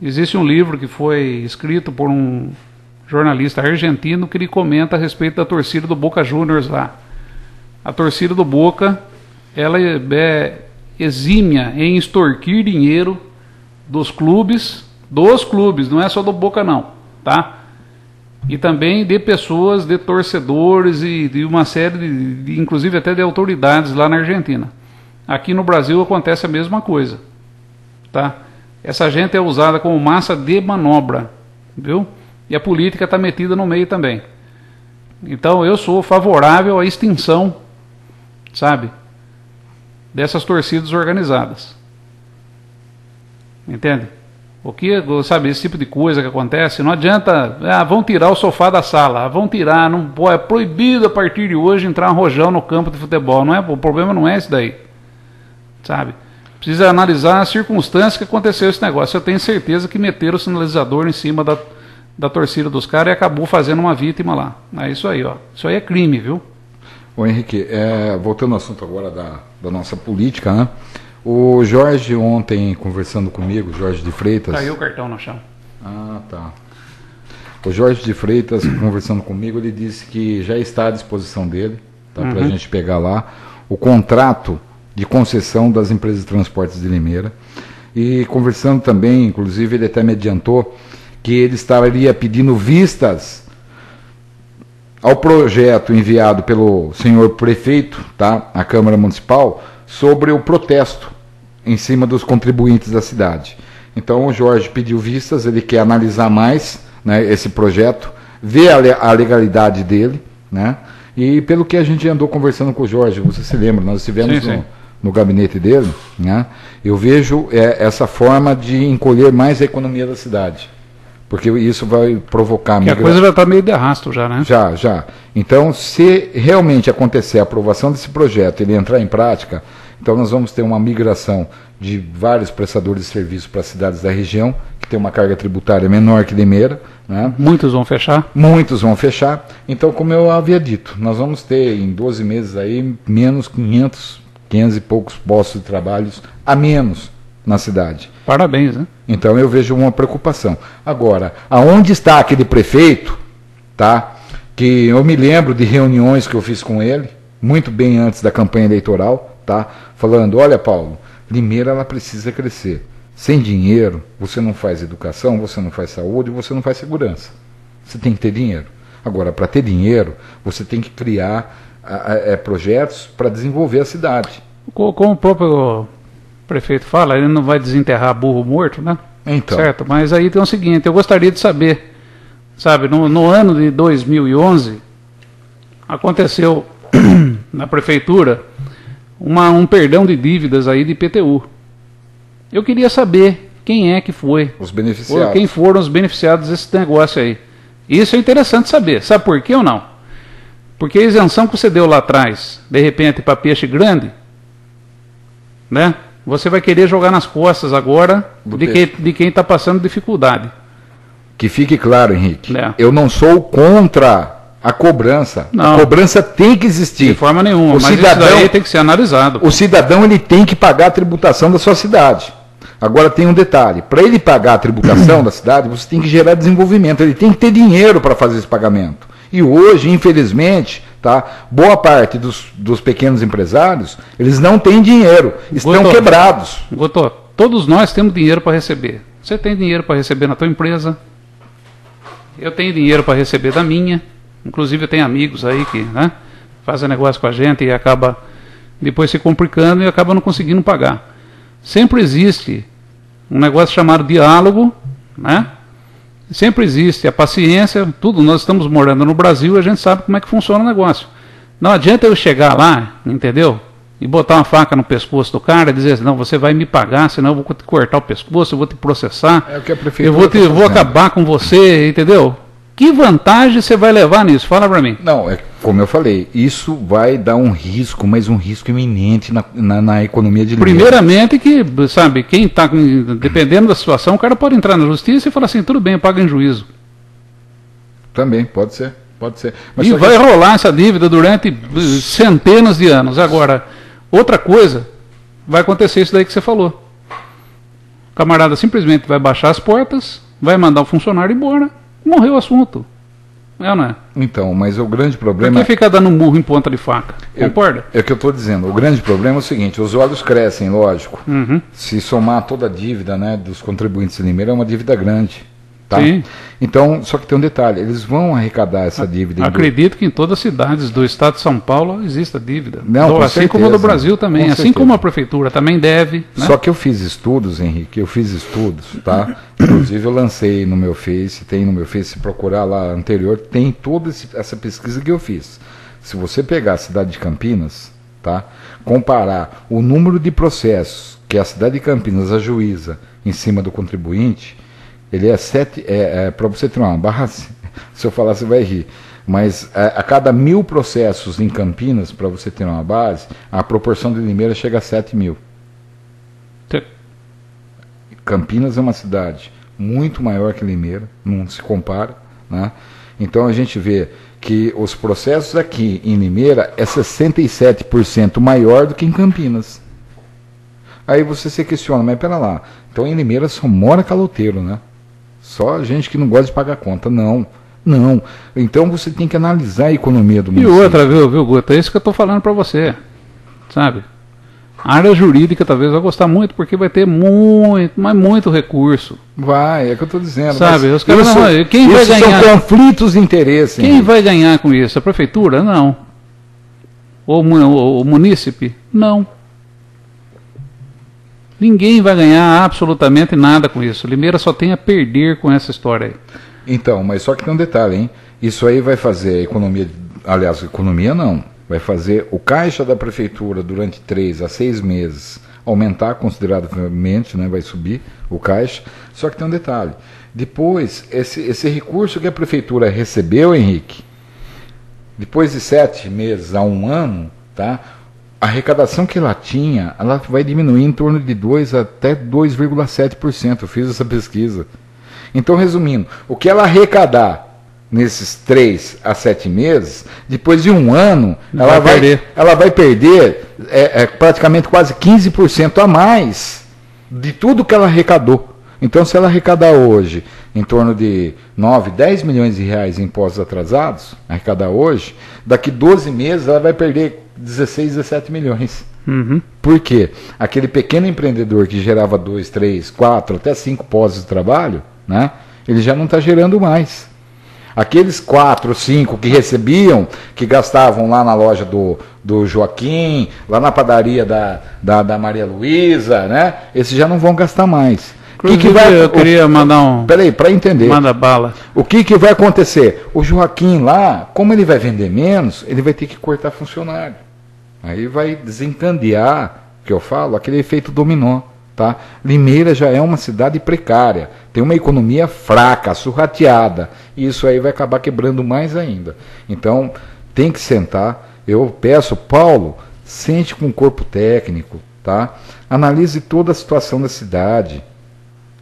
Existe um livro que foi escrito por um jornalista argentino que ele comenta a respeito da torcida do Boca Juniors lá. A torcida do Boca, ela é exímia em extorquir dinheiro dos clubes, não é só do Boca não, tá? E também de pessoas, de torcedores e de uma série de inclusive até de autoridades lá na Argentina. Aqui no Brasil acontece a mesma coisa, tá? Essa gente é usada como massa de manobra, viu? E a política está metida no meio também. Então eu sou favorável à extinção, sabe, dessas torcidas organizadas. Entende? O que, sabe, esse tipo de coisa que acontece, não adianta, vão tirar o sofá da sala, vão tirar, não, é proibido a partir de hoje entrar um rojão no campo de futebol, não é? O problema não é esse daí, sabe? Precisa analisar as circunstâncias que aconteceu esse negócio. Eu tenho certeza que meteram o sinalizador em cima da torcida dos caras e acabou fazendo uma vítima lá. É isso aí, ó. Isso aí é crime, viu? Ô Henrique, voltando ao assunto agora da nossa política, né? O Jorge ontem conversando comigo, Jorge de Freitas... Caiu o cartão no chão. Ah, tá. O Jorge de Freitas conversando comigo, ele disse que já está à disposição dele, tá, para a gente pegar lá o contrato de concessão das empresas de transportes de Limeira, e conversando também, inclusive ele até me adiantou que ele estaria pedindo vistas ao projeto enviado pelo senhor prefeito, tá, à Câmara Municipal, sobre o protesto em cima dos contribuintes da cidade. Então o Jorge pediu vistas, ele quer analisar mais, né, esse projeto, ver a legalidade dele, né, e pelo que a gente andou conversando com o Jorge, você se lembra, nós estivemos no gabinete dele, né? Eu vejo essa forma de encolher mais a economia da cidade, porque isso vai provocar... a coisa já está meio de arrasto já, né? Já. Então, se realmente acontecer a aprovação desse projeto, ele entrar em prática, então nós vamos ter uma migração de vários prestadores de serviço para as cidades da região, que tem uma carga tributária menor que Limeira, né? Muitos vão fechar. Então, como eu havia dito, nós vamos ter em 12 meses aí menos 500 e poucos postos de trabalho a menos na cidade. Parabéns, né? Então eu vejo uma preocupação. Agora, aonde está aquele prefeito, tá? Que eu me lembro de reuniões que eu fiz com ele, muito bem antes da campanha eleitoral, tá? Falando, olha, Paulo, Limeira ela precisa crescer. Sem dinheiro, você não faz educação, você não faz saúde, você não faz segurança. Você tem que ter dinheiro. Agora, para ter dinheiro, você tem que criar projetos para desenvolver a cidade. Como o próprio prefeito fala, ele não vai desenterrar burro morto, né? Então. Certo, mas aí tem o seguinte, eu gostaria de saber, sabe, no ano de 2011, aconteceu na prefeitura um perdão de dívidas aí de IPTU. Eu queria saber quem é que foi. Os beneficiados. Quem foram os beneficiados desse negócio aí. Isso é interessante saber. Sabe por quê ou não? Porque a isenção que você deu lá atrás, de repente, para peixe grande, né? Você vai querer jogar nas costas agora de quem está passando dificuldade. Que fique claro, Henrique. É. Eu não sou contra a cobrança. Não. A cobrança tem que existir. De forma nenhuma, O mas cidadão, isso daí tem que ser analisado. O cidadão ele tem que pagar a tributação da sua cidade. Agora tem um detalhe, para ele pagar a tributação da cidade, você tem que gerar desenvolvimento, ele tem que ter dinheiro para fazer esse pagamento. E hoje, infelizmente, tá, boa parte dos pequenos empresários, eles não têm dinheiro, estão quebrados. Gotô, todos nós temos dinheiro para receber. Você tem dinheiro para receber na tua empresa, eu tenho dinheiro para receber da minha, inclusive eu tenho amigos aí que, né, fazem negócio com a gente e acaba depois se complicando e acaba não conseguindo pagar. Sempre existe um negócio chamado diálogo, né? Sempre existe a paciência, tudo. Nós estamos morando no Brasil e a gente sabe como é que funciona o negócio. Não adianta eu chegar lá, entendeu? E botar uma faca no pescoço do cara e dizer assim, não, você vai me pagar, senão eu vou te cortar o pescoço, eu vou te processar, É o que a prefeitura eu vou acabar com você, entendeu? Que vantagem você vai levar nisso? Fala pra mim. Não, é como eu falei, isso vai dar um risco, mas um risco iminente na economia de Limeira. Primeiramente que, sabe, quem está, dependendo da situação, o cara pode entrar na justiça e falar assim, tudo bem, eu pago em juízo. Também, pode ser. Mas E vai rolar essa dívida durante centenas de anos. Agora, outra coisa, vai acontecer isso daí que você falou. O camarada simplesmente vai baixar as portas, vai mandar o funcionário embora, morreu o assunto. É ou não é? Então, mas o grande Por problema... que fica dando murro em ponta de faca? Concorda? É o que eu estou dizendo. O grande problema é o seguinte, os olhos crescem, lógico. Uhum. Se somar toda a dívida, né, dos contribuintes de Limeira, é uma dívida grande. Tá? Sim. Então, só que tem um detalhe, eles vão arrecadar essa dívida. Acredito que em todas as cidades do estado de São Paulo exista dívida. Não, com assim como certeza. no Brasil também. Com Assim certeza. como a prefeitura também deve. Né? Só que eu fiz estudos, Henrique, tá? Inclusive eu lancei no meu Face, tem no meu Face, se procurar lá anterior, tem toda essa pesquisa que eu fiz. Se você pegar a cidade de Campinas, tá? Comparar o número de processos que a cidade de Campinas ajuiza em cima do contribuinte, ele é 7, para você ter uma barra, se eu falar você vai rir, mas a cada 1.000 processos em Campinas, para você ter uma base, a proporção de Limeira chega a 7.000. Campinas é uma cidade muito maior que Limeira, não se compara, né? Então a gente vê que os processos aqui em Limeira é 67% maior do que em Campinas. Aí você se questiona, mas pera lá, então em Limeira só mora caloteiro, né? Só gente que não gosta de pagar conta. Não. Então você tem que analisar a economia do município. E outra, viu, Guta? É isso que eu estou falando para você. Sabe? A área jurídica talvez vai gostar muito, porque vai ter muito recurso. Vai, é o que eu estou dizendo. Sabe? Mas Os caras isso, não, quem vai ganhar? São conflitos de interesse. Quem vai ganhar com isso? A prefeitura? Não. Ou o munícipe? Não. Ninguém vai ganhar absolutamente nada com isso. Limeira só tem a perder com essa história aí. Então, mas só que tem um detalhe, hein? Isso aí vai fazer a economia, aliás, economia não, vai fazer o caixa da prefeitura durante 3 a 6 meses aumentar consideravelmente, né? Vai subir o caixa. Só que tem um detalhe. Depois, esse recurso que a prefeitura recebeu, Henrique, depois de 7 meses a 1 ano, tá? A arrecadação que ela tinha, ela vai diminuir em torno de 2 até 2,7%. Eu fiz essa pesquisa. Então, resumindo, o que ela arrecadar nesses 3 a 7 meses, depois de 1 ano, ela vai perder praticamente quase 15% a mais de tudo que ela arrecadou. Então, se ela arrecadar hoje em torno de 9, 10 milhões de reais em impostos atrasados, arrecadar hoje, daqui 12 meses ela vai perder 16, 17 milhões. Uhum. Por quê? Aquele pequeno empreendedor que gerava 2, 3, 4, até 5 postos de trabalho, né, ele já não está gerando mais. Aqueles 4, 5 que recebiam, que gastavam lá na loja do Joaquim, lá na padaria da Maria Luísa, né, esses já não vão gastar mais. Eu queria mandar um... Peraí, para entender. Manda bala. O que vai acontecer? O Joaquim lá, como ele vai vender menos, ele vai ter que cortar funcionário. Aí vai desencadear, que eu falo, aquele efeito dominó. Tá? Limeira já é uma cidade precária, tem uma economia fraca, surrateada, e isso aí vai acabar quebrando mais ainda. Então, tem que sentar. Eu peço, Paulo, sente com o corpo técnico, tá? Analise toda a situação da cidade.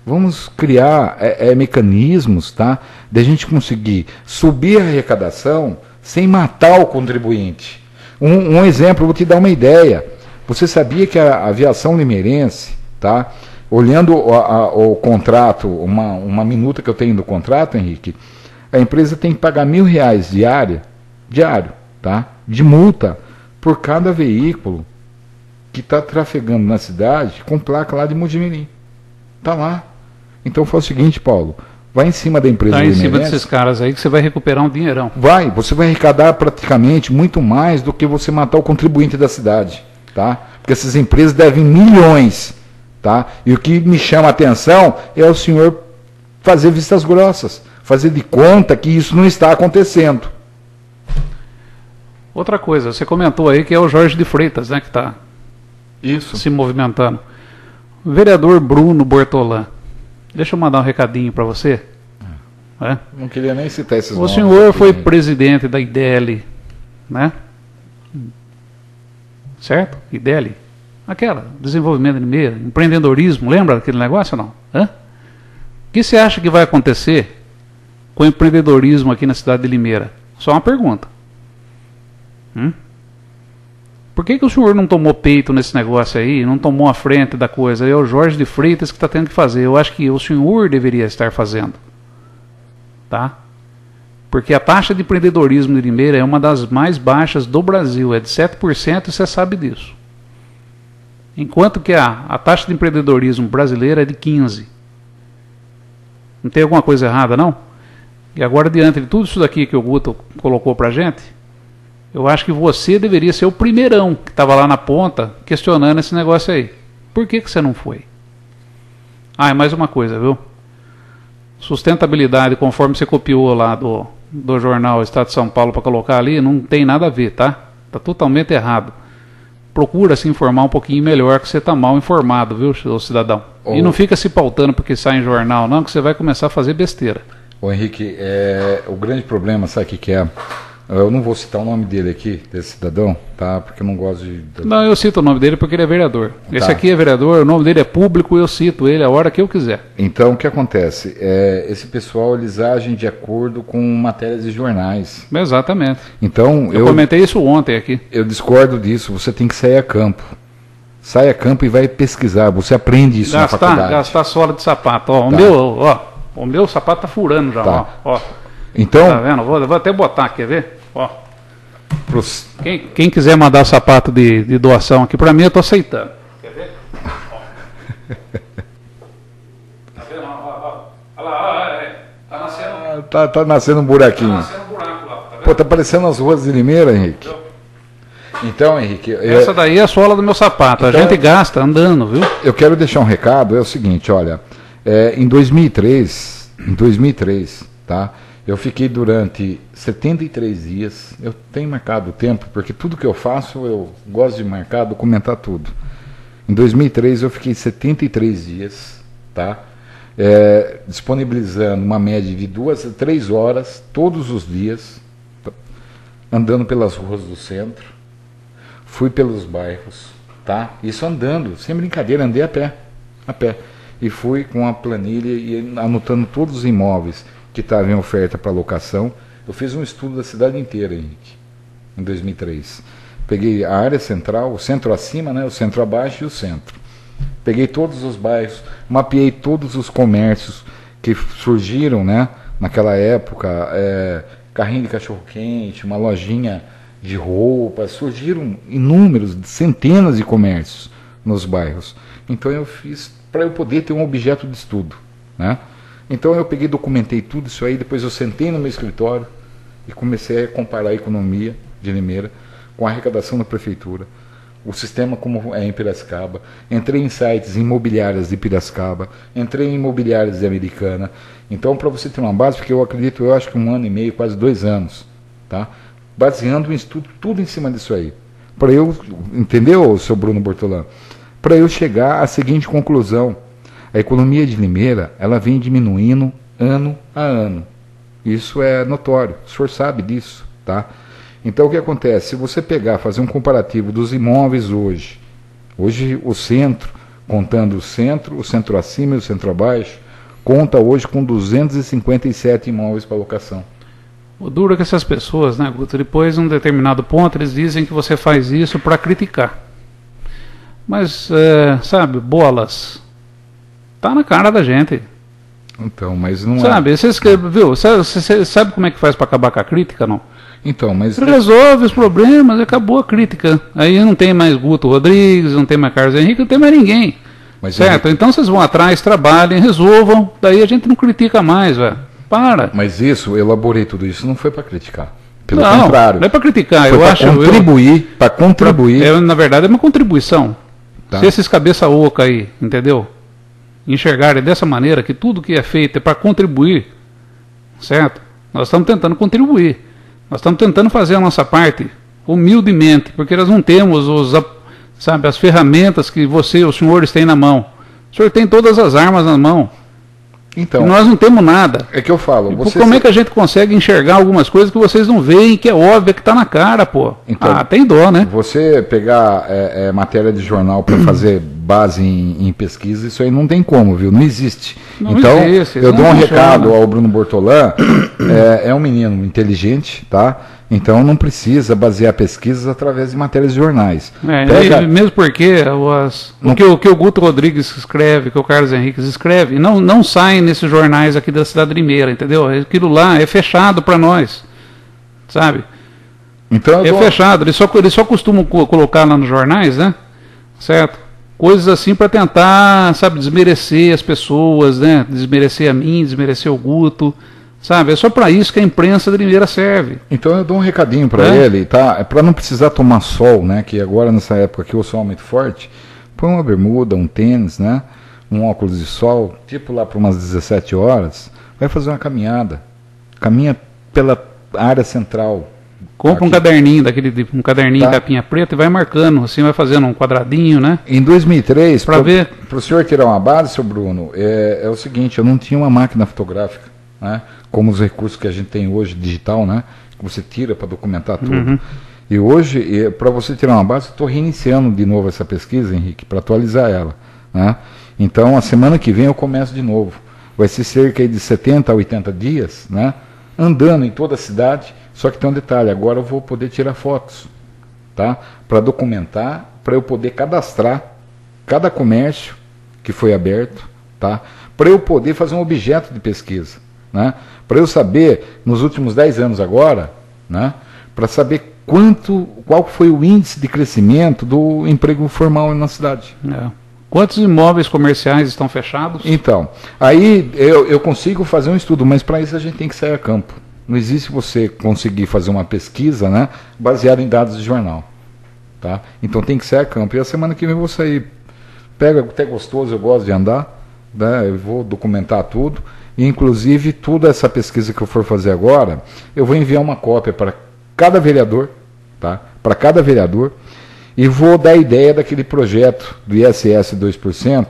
Vamos criar mecanismos, tá, de a gente conseguir subir a arrecadação sem matar o contribuinte. Um exemplo, vou te dar uma ideia. Você sabia que a aviação limeirense, tá, olhando o contrato, uma minuta que eu tenho do contrato, Henrique, a empresa tem que pagar R$1.000 diário, tá, de multa por cada veículo que está trafegando na cidade com placa lá de Mojimirim. Está lá. Então foi o seguinte, Paulo, vai em cima da empresa limeirense. Vai em cima desses caras aí que você vai recuperar um dinheirão. Você vai arrecadar praticamente muito mais do que você matar o contribuinte da cidade, tá? Porque essas empresas devem milhões, tá? E o que me chama a atenção é o senhor fazer vistas grossas, fazer de conta que isso não está acontecendo. Outra coisa, você comentou aí que é o Jorge de Freitas, né, que está se movimentando. O vereador Bruno Bortolã. Deixa eu mandar um recadinho para você. Não queria nem citar esses nomes. O senhor foi presidente da IDELI, né? Certo? IDELI. Aquela, desenvolvimento de Limeira, empreendedorismo, lembra daquele negócio ou não? O que você acha que vai acontecer com o empreendedorismo aqui na cidade de Limeira? Só uma pergunta. Por que o senhor não tomou peito nesse negócio aí, não tomou a frente da coisa? É o Jorge de Freitas que está tendo que fazer. Eu acho que o senhor deveria estar fazendo. Tá? Porque a taxa de empreendedorismo de Limeira é uma das mais baixas do Brasil, é de 7% e você sabe disso. Enquanto que a taxa de empreendedorismo brasileira é de 15%. Não tem alguma coisa errada, não? E agora, diante de tudo isso daqui que o Guto colocou para a gente, eu acho que você deveria ser o primeirão que estava lá na ponta questionando esse negócio aí. Por que você não foi? E mais uma coisa, viu? Sustentabilidade, conforme você copiou lá do jornal Estado de São Paulo para colocar ali, não tem nada a ver, tá? Está totalmente errado. Procura se informar um pouquinho melhor, que você está mal informado, viu, cidadão? E não fica se pautando porque sai em jornal, não, que você vai começar a fazer besteira. Ô Henrique, o grande problema, sabe o que é? Eu não vou citar o nome dele aqui, desse cidadão, tá? Porque eu não gosto de... Não, eu cito o nome dele porque ele é vereador. Tá. Esse aqui é vereador, o nome dele é público, eu cito ele a hora que eu quiser. Então, o que acontece? Esse pessoal, eles agem de acordo com matérias de jornais. Exatamente. Então, eu comentei isso ontem aqui. Eu discordo disso, você tem que sair a campo. Sai a campo e vai pesquisar, você aprende isso na faculdade. Gastar sola de sapato. Ó, o meu sapato tá furando já, tá. Ó. Então, tá vendo? Vou até botar, quer ver? Ó. Quem quiser mandar o sapato de doação aqui para mim, eu tô aceitando. Quer ver? Ó. Tá vendo? Olha lá, tá nascendo. Tá nascendo um buraquinho. Tá nascendo um buraco lá, tá vendo? Pô, tá parecendo as ruas de Limeira, Henrique. Então, Henrique... Essa daí é a sola do meu sapato. Então, a gente gasta andando, viu? Eu quero deixar um recado, é o seguinte, olha. Em 2003, tá? Eu fiquei durante 73 dias, eu tenho marcado o tempo, porque tudo que eu faço, eu gosto de marcar, documentar tudo. Em 2003 eu fiquei 73 dias, tá? Disponibilizando uma média de 2 a 3 horas, todos os dias, andando pelas ruas do centro, fui pelos bairros, tá? Isso andando, sem brincadeira, andei a pé, e fui com a planilha e anotando todos os imóveis que estava em oferta para locação. Eu fiz um estudo da cidade inteira, Henrique, em 2003. Peguei a área central, o centro acima, né, o centro abaixo e o centro. Peguei todos os bairros, mapeei todos os comércios que surgiram, né, naquela época, carrinho de cachorro-quente, uma lojinha de roupas, surgiram inúmeros, centenas de comércios nos bairros. Então eu fiz para eu poder ter um objeto de estudo, né? Então eu peguei, documentei tudo isso aí, depois eu sentei no meu escritório e comecei a comparar a economia de Limeira com a arrecadação da prefeitura, o sistema como é em Piracicaba. Entrei em sites imobiliárias de Piracicaba, entrei em imobiliárias de Americana. Então, para você ter uma base, porque eu acho que 1 ano e meio, quase 2 anos, tá? Baseando o estudo tudo em cima disso aí. Para eu, entendeu, seu Bruno Bortolã? Para eu chegar à seguinte conclusão: a economia de Limeira, ela vem diminuindo ano a ano. Isso é notório, o senhor sabe disso, tá? Então o que acontece? Se você pegar, fazer um comparativo dos imóveis hoje o centro, contando o centro acima e o centro abaixo, conta hoje com 257 imóveis para locação. O duro é que essas pessoas, né, Guto, depois de um determinado ponto, eles dizem que você faz isso para criticar. Mas, sabe, bolas, tá na cara da gente. Então, mas não sabe, viu? Você sabe como é que faz para acabar com a crítica, não? Então, mas resolve os problemas, acabou a crítica. Aí não tem mais Guto Rodrigues, não tem mais Carlos Henrique, não tem mais ninguém. Mas certo? Então vocês vão atrás, trabalhem, resolvam, daí a gente não critica mais, velho. Para. Mas isso, eu elaborei tudo isso, não foi para criticar. Pelo contrário. Não é para criticar, eu acho. Para contribuir. Na verdade é uma contribuição. Tá. Se esses cabeça oca aí, entendeu? Enxergarem dessa maneira que tudo que é feito é para contribuir, certo? Nós estamos tentando contribuir. Nós estamos tentando fazer a nossa parte humildemente, porque nós não temos as ferramentas que os senhores têm na mão. O senhor tem todas as armas na mão. Então, e nós não temos nada. É que eu falo. Como é que a gente consegue enxergar algumas coisas que vocês não veem, que é óbvio, que está na cara, pô? Então, tem dó, né? Você pegar matéria de jornal para fazer base em pesquisa, isso aí não tem como, viu? Não existe. Não então, existe, eu dou um recado ao Bruno Bortolã, é um menino inteligente, tá? Então não precisa basear pesquisas através de matérias de jornais. Mesmo porque o que o Guto Rodrigues escreve, que o Carlos Henrique escreve, não saem nesses jornais aqui da cidade de Limeira, entendeu? Aquilo lá é fechado para nós, sabe? Então, fechado, eles só costumam colocar lá nos jornais, né? Certo? Coisas assim para tentar, sabe, desmerecer as pessoas, né? Desmerecer a mim, desmerecer o Guto. Sabe, é só para isso que a imprensa de Limeira serve. Então eu dou um recadinho para ele, tá? É para não precisar tomar sol, né? Que agora nessa época aqui o sol é muito forte. Põe uma bermuda, um tênis, né? Um óculos de sol, tipo lá para umas 17 horas, vai fazer uma caminhada. Caminha pela área central. Compra um caderninho um caderninho capinha preta e vai marcando, assim vai fazendo um quadradinho, né? Em 2003, para ver. Para o senhor tirar uma base, seu Bruno, é o seguinte, eu não tinha uma máquina fotográfica, né? Como os recursos que a gente tem hoje, digital, né? Que você tira para documentar tudo. Uhum. E hoje, para você tirar uma base, estou reiniciando de novo essa pesquisa, Henrique, para atualizar ela, né? Então, a semana que vem eu começo de novo. Vai ser cerca de 70 a 80 dias, né? Andando em toda a cidade, só que tem um detalhe, agora eu vou poder tirar fotos, tá? Para documentar, para eu poder cadastrar cada comércio que foi aberto, tá? Para eu poder fazer um objeto de pesquisa, né? Para eu saber, nos últimos 10 anos agora, né? Para saber qual foi o índice de crescimento do emprego formal na cidade. Quantos imóveis comerciais estão fechados? Então, aí eu consigo fazer um estudo, mas para isso a gente tem que sair a campo. Não existe você conseguir fazer uma pesquisa, né, baseada em dados de jornal. Tá? Então tem que sair a campo. E a semana que vem eu vou sair. Pega até gostoso, eu gosto de andar, né, eu vou documentar tudo. E, inclusive, toda essa pesquisa que eu for fazer agora, eu vou enviar uma cópia para cada vereador, tá? Para cada vereador, e vou dar a ideia daquele projeto do ISS 2%,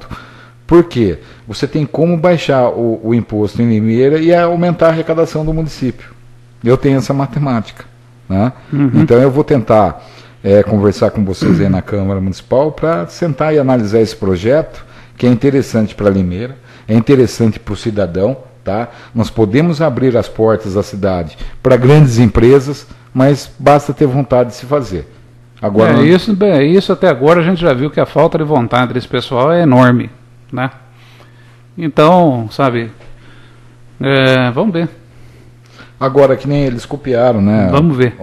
porque você tem como baixar o imposto em Limeira e aumentar a arrecadação do município. Eu tenho essa matemática, né? Uhum. Então eu vou tentar conversar com vocês aí na Câmara Municipal para sentar e analisar esse projeto, que é interessante para Limeira, é interessante para o cidadão, tá? Nós podemos abrir as portas da cidade para grandes empresas, mas basta ter vontade de se fazer. Agora, isso até agora a gente já viu que a falta de vontade desse pessoal é enorme, né? Então, sabe, vamos ver. Agora, que nem eles copiaram, né? Vamos ver.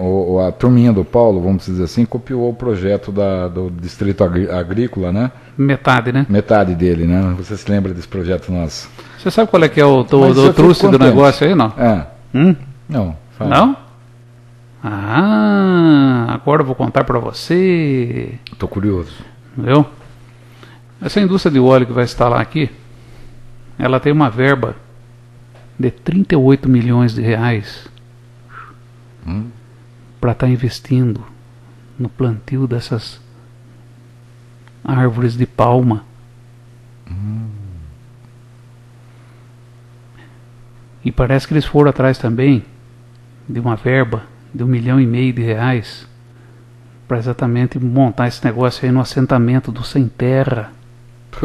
A turminha do Paulo, vamos dizer assim, copiou o projeto do Distrito Agrícola, né? Metade, né? Metade dele, né? Você se lembra desse projeto nosso? Você sabe qual é que é o Mas eu truce fico do contente. negócio aí, não? Não. Fala. Não? Ah, agora eu vou contar para você. Tô curioso. Viu? Essa indústria de óleo que vai instalar aqui, ela tem uma verba de 38 milhões de reais para estar investindo no plantio dessas árvores de palma. E parece que eles foram atrás também de uma verba de 1,5 milhão de reais para exatamente montar esse negócio aí no assentamento do Sem Terra.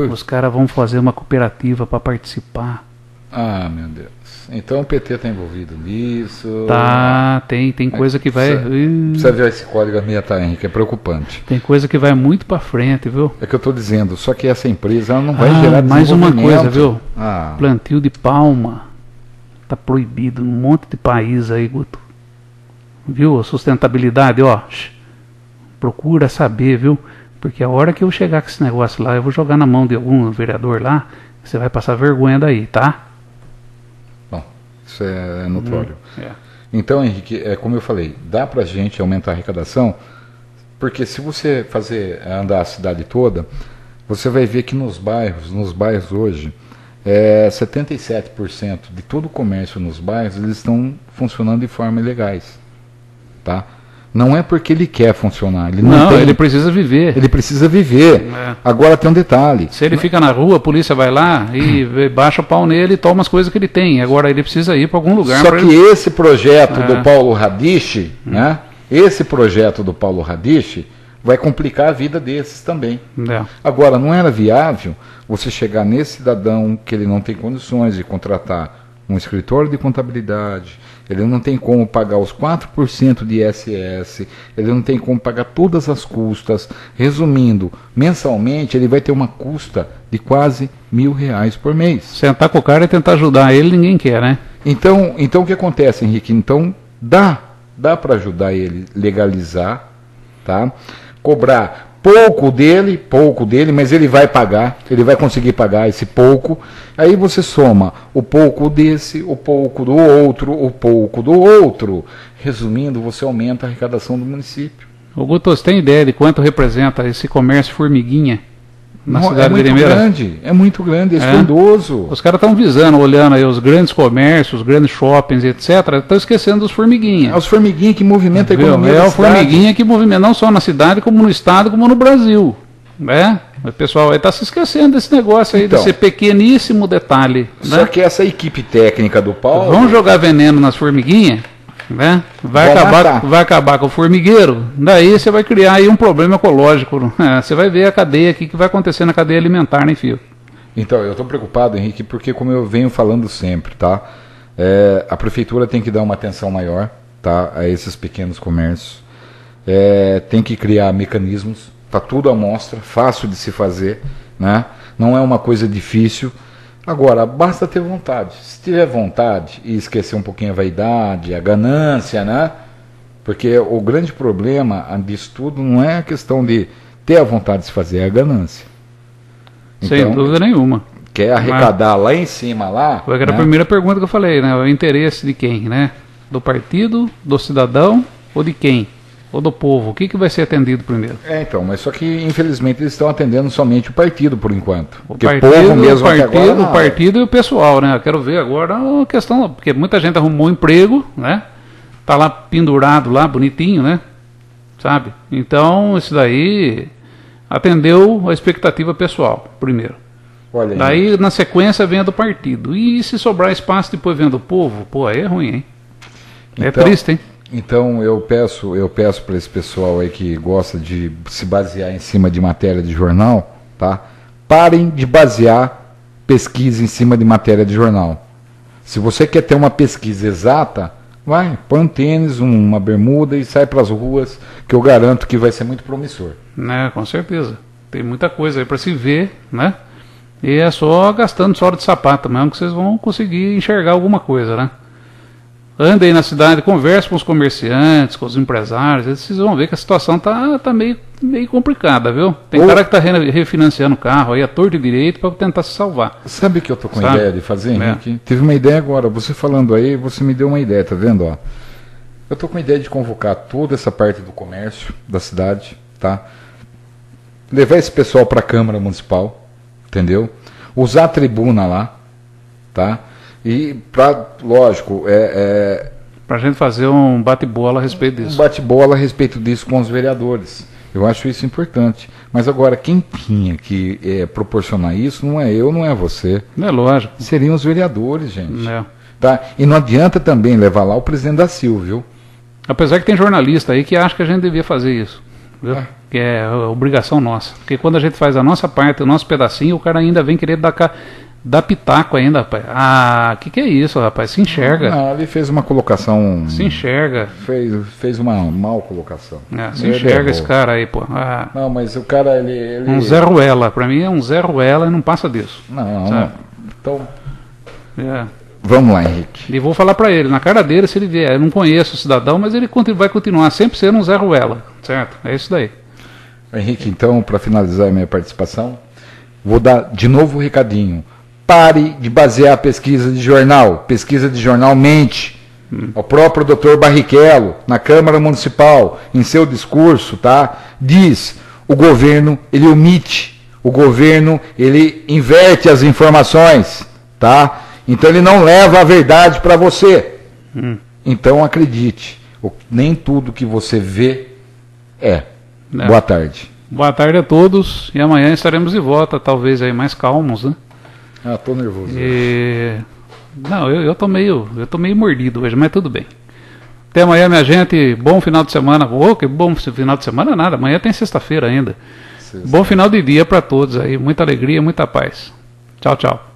Os caras vão fazer uma cooperativa para participar. Ah, meu Deus. Então o PT está envolvido nisso. Tá, tem coisa que vai... Precisa ver esse código ambiental, Henrique, é preocupante. Tem coisa que vai muito para frente, viu? É que eu estou dizendo, só que essa empresa ela não vai gerar mais uma desenvolvimento. coisa, viu? Ah. Plantio de palma tá proibido num monte de país aí, Guto. Viu? A sustentabilidade, ó. Procura saber, viu? Porque a hora que eu chegar com esse negócio lá, eu vou jogar na mão de algum vereador lá, você vai passar vergonha daí, tá? Bom, isso é notório. É. Então, Henrique, como eu falei, dá pra gente aumentar a arrecadação, porque se você andar a cidade toda, você vai ver que nos bairros hoje, 77% de todo o comércio nos bairros, eles estão funcionando de forma ilegais, tá? Não é porque ele quer funcionar. Ele precisa viver. Ele precisa viver. Agora tem um detalhe. Se ele fica na rua, a polícia vai lá e baixa o pau nele e toma as coisas que ele tem. Agora ele precisa ir para algum lugar. Só que esse projeto do Paulo Radiche, né? Esse projeto do Paulo Radiche vai complicar a vida desses também. Agora, não era viável você chegar nesse cidadão que ele não tem condições de contratar um escritório de contabilidade, ele não tem como pagar os 4% de ISS, ele não tem como pagar todas as custas. Resumindo, mensalmente ele vai ter uma custa de quase R$1.000 por mês. Sentar com o cara e tentar ajudar ele, ninguém quer, né? Então o que acontece, Henrique? Então dá para ajudar ele legalizar, tá? Cobrar pouco dele, mas ele vai pagar, ele vai conseguir pagar esse pouco. Aí você soma o pouco desse, o pouco do outro, o pouco do outro. Resumindo, você aumenta a arrecadação do município. O Guto, você tem ideia de quanto representa esse comércio formiguinha na cidade de Limeira? É muito grande, é estrondoso. Os caras estão visando, olhando aí os grandes comércios, os grandes shoppings, etc. Estão esquecendo dos formiguinhas. É os formiguinhas que movimentam a economia da cidade. É o formiguinha que movimenta não só na cidade, como no estado, como no Brasil. O pessoal aí está se esquecendo desse negócio aí, desse pequeníssimo detalhe. Só que essa equipe técnica do Paulo... Vão jogar veneno nas formiguinhas, né? Vai acabar com o formigueiro, daí você vai criar aí um problema ecológico. Você vai ver a cadeia aqui que vai acontecer na cadeia alimentar, né, filho? Então, eu estou preocupado, Henrique, porque como eu venho falando sempre, tá? A prefeitura tem que dar uma atenção maior, tá, a esses pequenos comércios. Tem que criar mecanismos, tá tudo à mostra, fácil de se fazer, né? Não é uma coisa difícil. Agora, basta ter vontade. Se tiver vontade e esquecer um pouquinho a vaidade, a ganância, né? Porque o grande problema disso tudo não é a questão de ter a vontade de se fazer, é a ganância. Sem dúvida nenhuma. Quer arrecadar lá em cima, lá... Foi a primeira pergunta que eu falei, né? O interesse de quem, né? Do partido, do cidadão ou de quem? Ou do povo? O que vai ser atendido primeiro? Então, mas só que infelizmente eles estão atendendo somente o partido por enquanto. O partido e o pessoal, né? Eu quero ver agora a questão, porque muita gente arrumou emprego, né? Tá lá pendurado lá, bonitinho, né? Sabe? Então, isso daí atendeu a expectativa pessoal, primeiro. Olha aí. Daí, na sequência, vem a do partido. E se sobrar espaço, depois vem a do povo? Pô, aí é ruim, hein? É triste, hein? Então eu peço para esse pessoal aí que gosta de se basear em cima de matéria de jornal, tá? Parem de basear pesquisa em cima de matéria de jornal. Se você quer ter uma pesquisa exata, põe um tênis, uma bermuda e sai para as ruas, que eu garanto que vai ser muito promissor. Com certeza. Tem muita coisa aí para se ver, né? E é só gastando sola de sapato mesmo que vocês vão conseguir enxergar alguma coisa, né? ande aí na cidade, converse com os comerciantes, com os empresários, vocês vão ver que a situação tá meio complicada, viu? Tem cara que tá refinanciando o carro aí a torto e direito para tentar se salvar. Sabe o que eu tô com ideia de fazer, Henrique? Teve uma ideia agora, você falando aí, você me deu uma ideia, tá vendo? Ó? Eu tô com a ideia de convocar toda essa parte do comércio da cidade, tá? Levar esse pessoal para a Câmara Municipal, entendeu? Usar a tribuna lá, tá? E, lógico, para a gente fazer um bate-bola a respeito disso. Um bate-bola a respeito disso com os vereadores. Eu acho isso importante. Mas agora, quem tinha que proporcionar isso não é eu, não é você. Não é lógico. Seriam os vereadores, gente. É. Tá? E não adianta também levar lá o presidente da Silva, viu? Apesar que tem jornalista aí que acha que a gente devia fazer isso. Viu? Que é obrigação nossa. Porque quando a gente faz a nossa parte, o nosso pedacinho, o cara ainda vem querer dar pitaco ainda, rapaz. Ah, que é isso, rapaz? Se enxerga. Não, ele fez uma colocação... Se enxerga. Fez uma mal colocação. Se enxerga esse cara aí, pô. Não, mas o cara, ele... Um Zé Ruela. Pra mim é um Zé Ruela e não passa disso. Não. Então... É. Vamos lá, Henrique. E vou falar pra ele, na cara dele, se ele vier, eu não conheço o cidadão, mas ele vai continuar sempre sendo um Zé Ruela, certo? É isso daí. Henrique, então, para finalizar a minha participação, vou dar de novo o recadinho. Pare de basear a pesquisa de jornal. Pesquisa de jornal mente. O próprio doutor Barrichello, na Câmara Municipal, em seu discurso, tá, diz, o governo, ele omite, o governo, ele inverte as informações, tá? Então ele não leva a verdade para você. Então acredite, nem tudo que você vê é. Boa tarde. Boa tarde a todos e amanhã estaremos de volta, talvez aí mais calmos, né? Tô nervoso. Não, eu tô meio mordido hoje, mas tudo bem. Até amanhã, minha gente. Bom final de semana. Que bom final de semana nada. Amanhã tem sexta-feira ainda. Bom final de dia para todos aí. Muita alegria, muita paz. Tchau, tchau.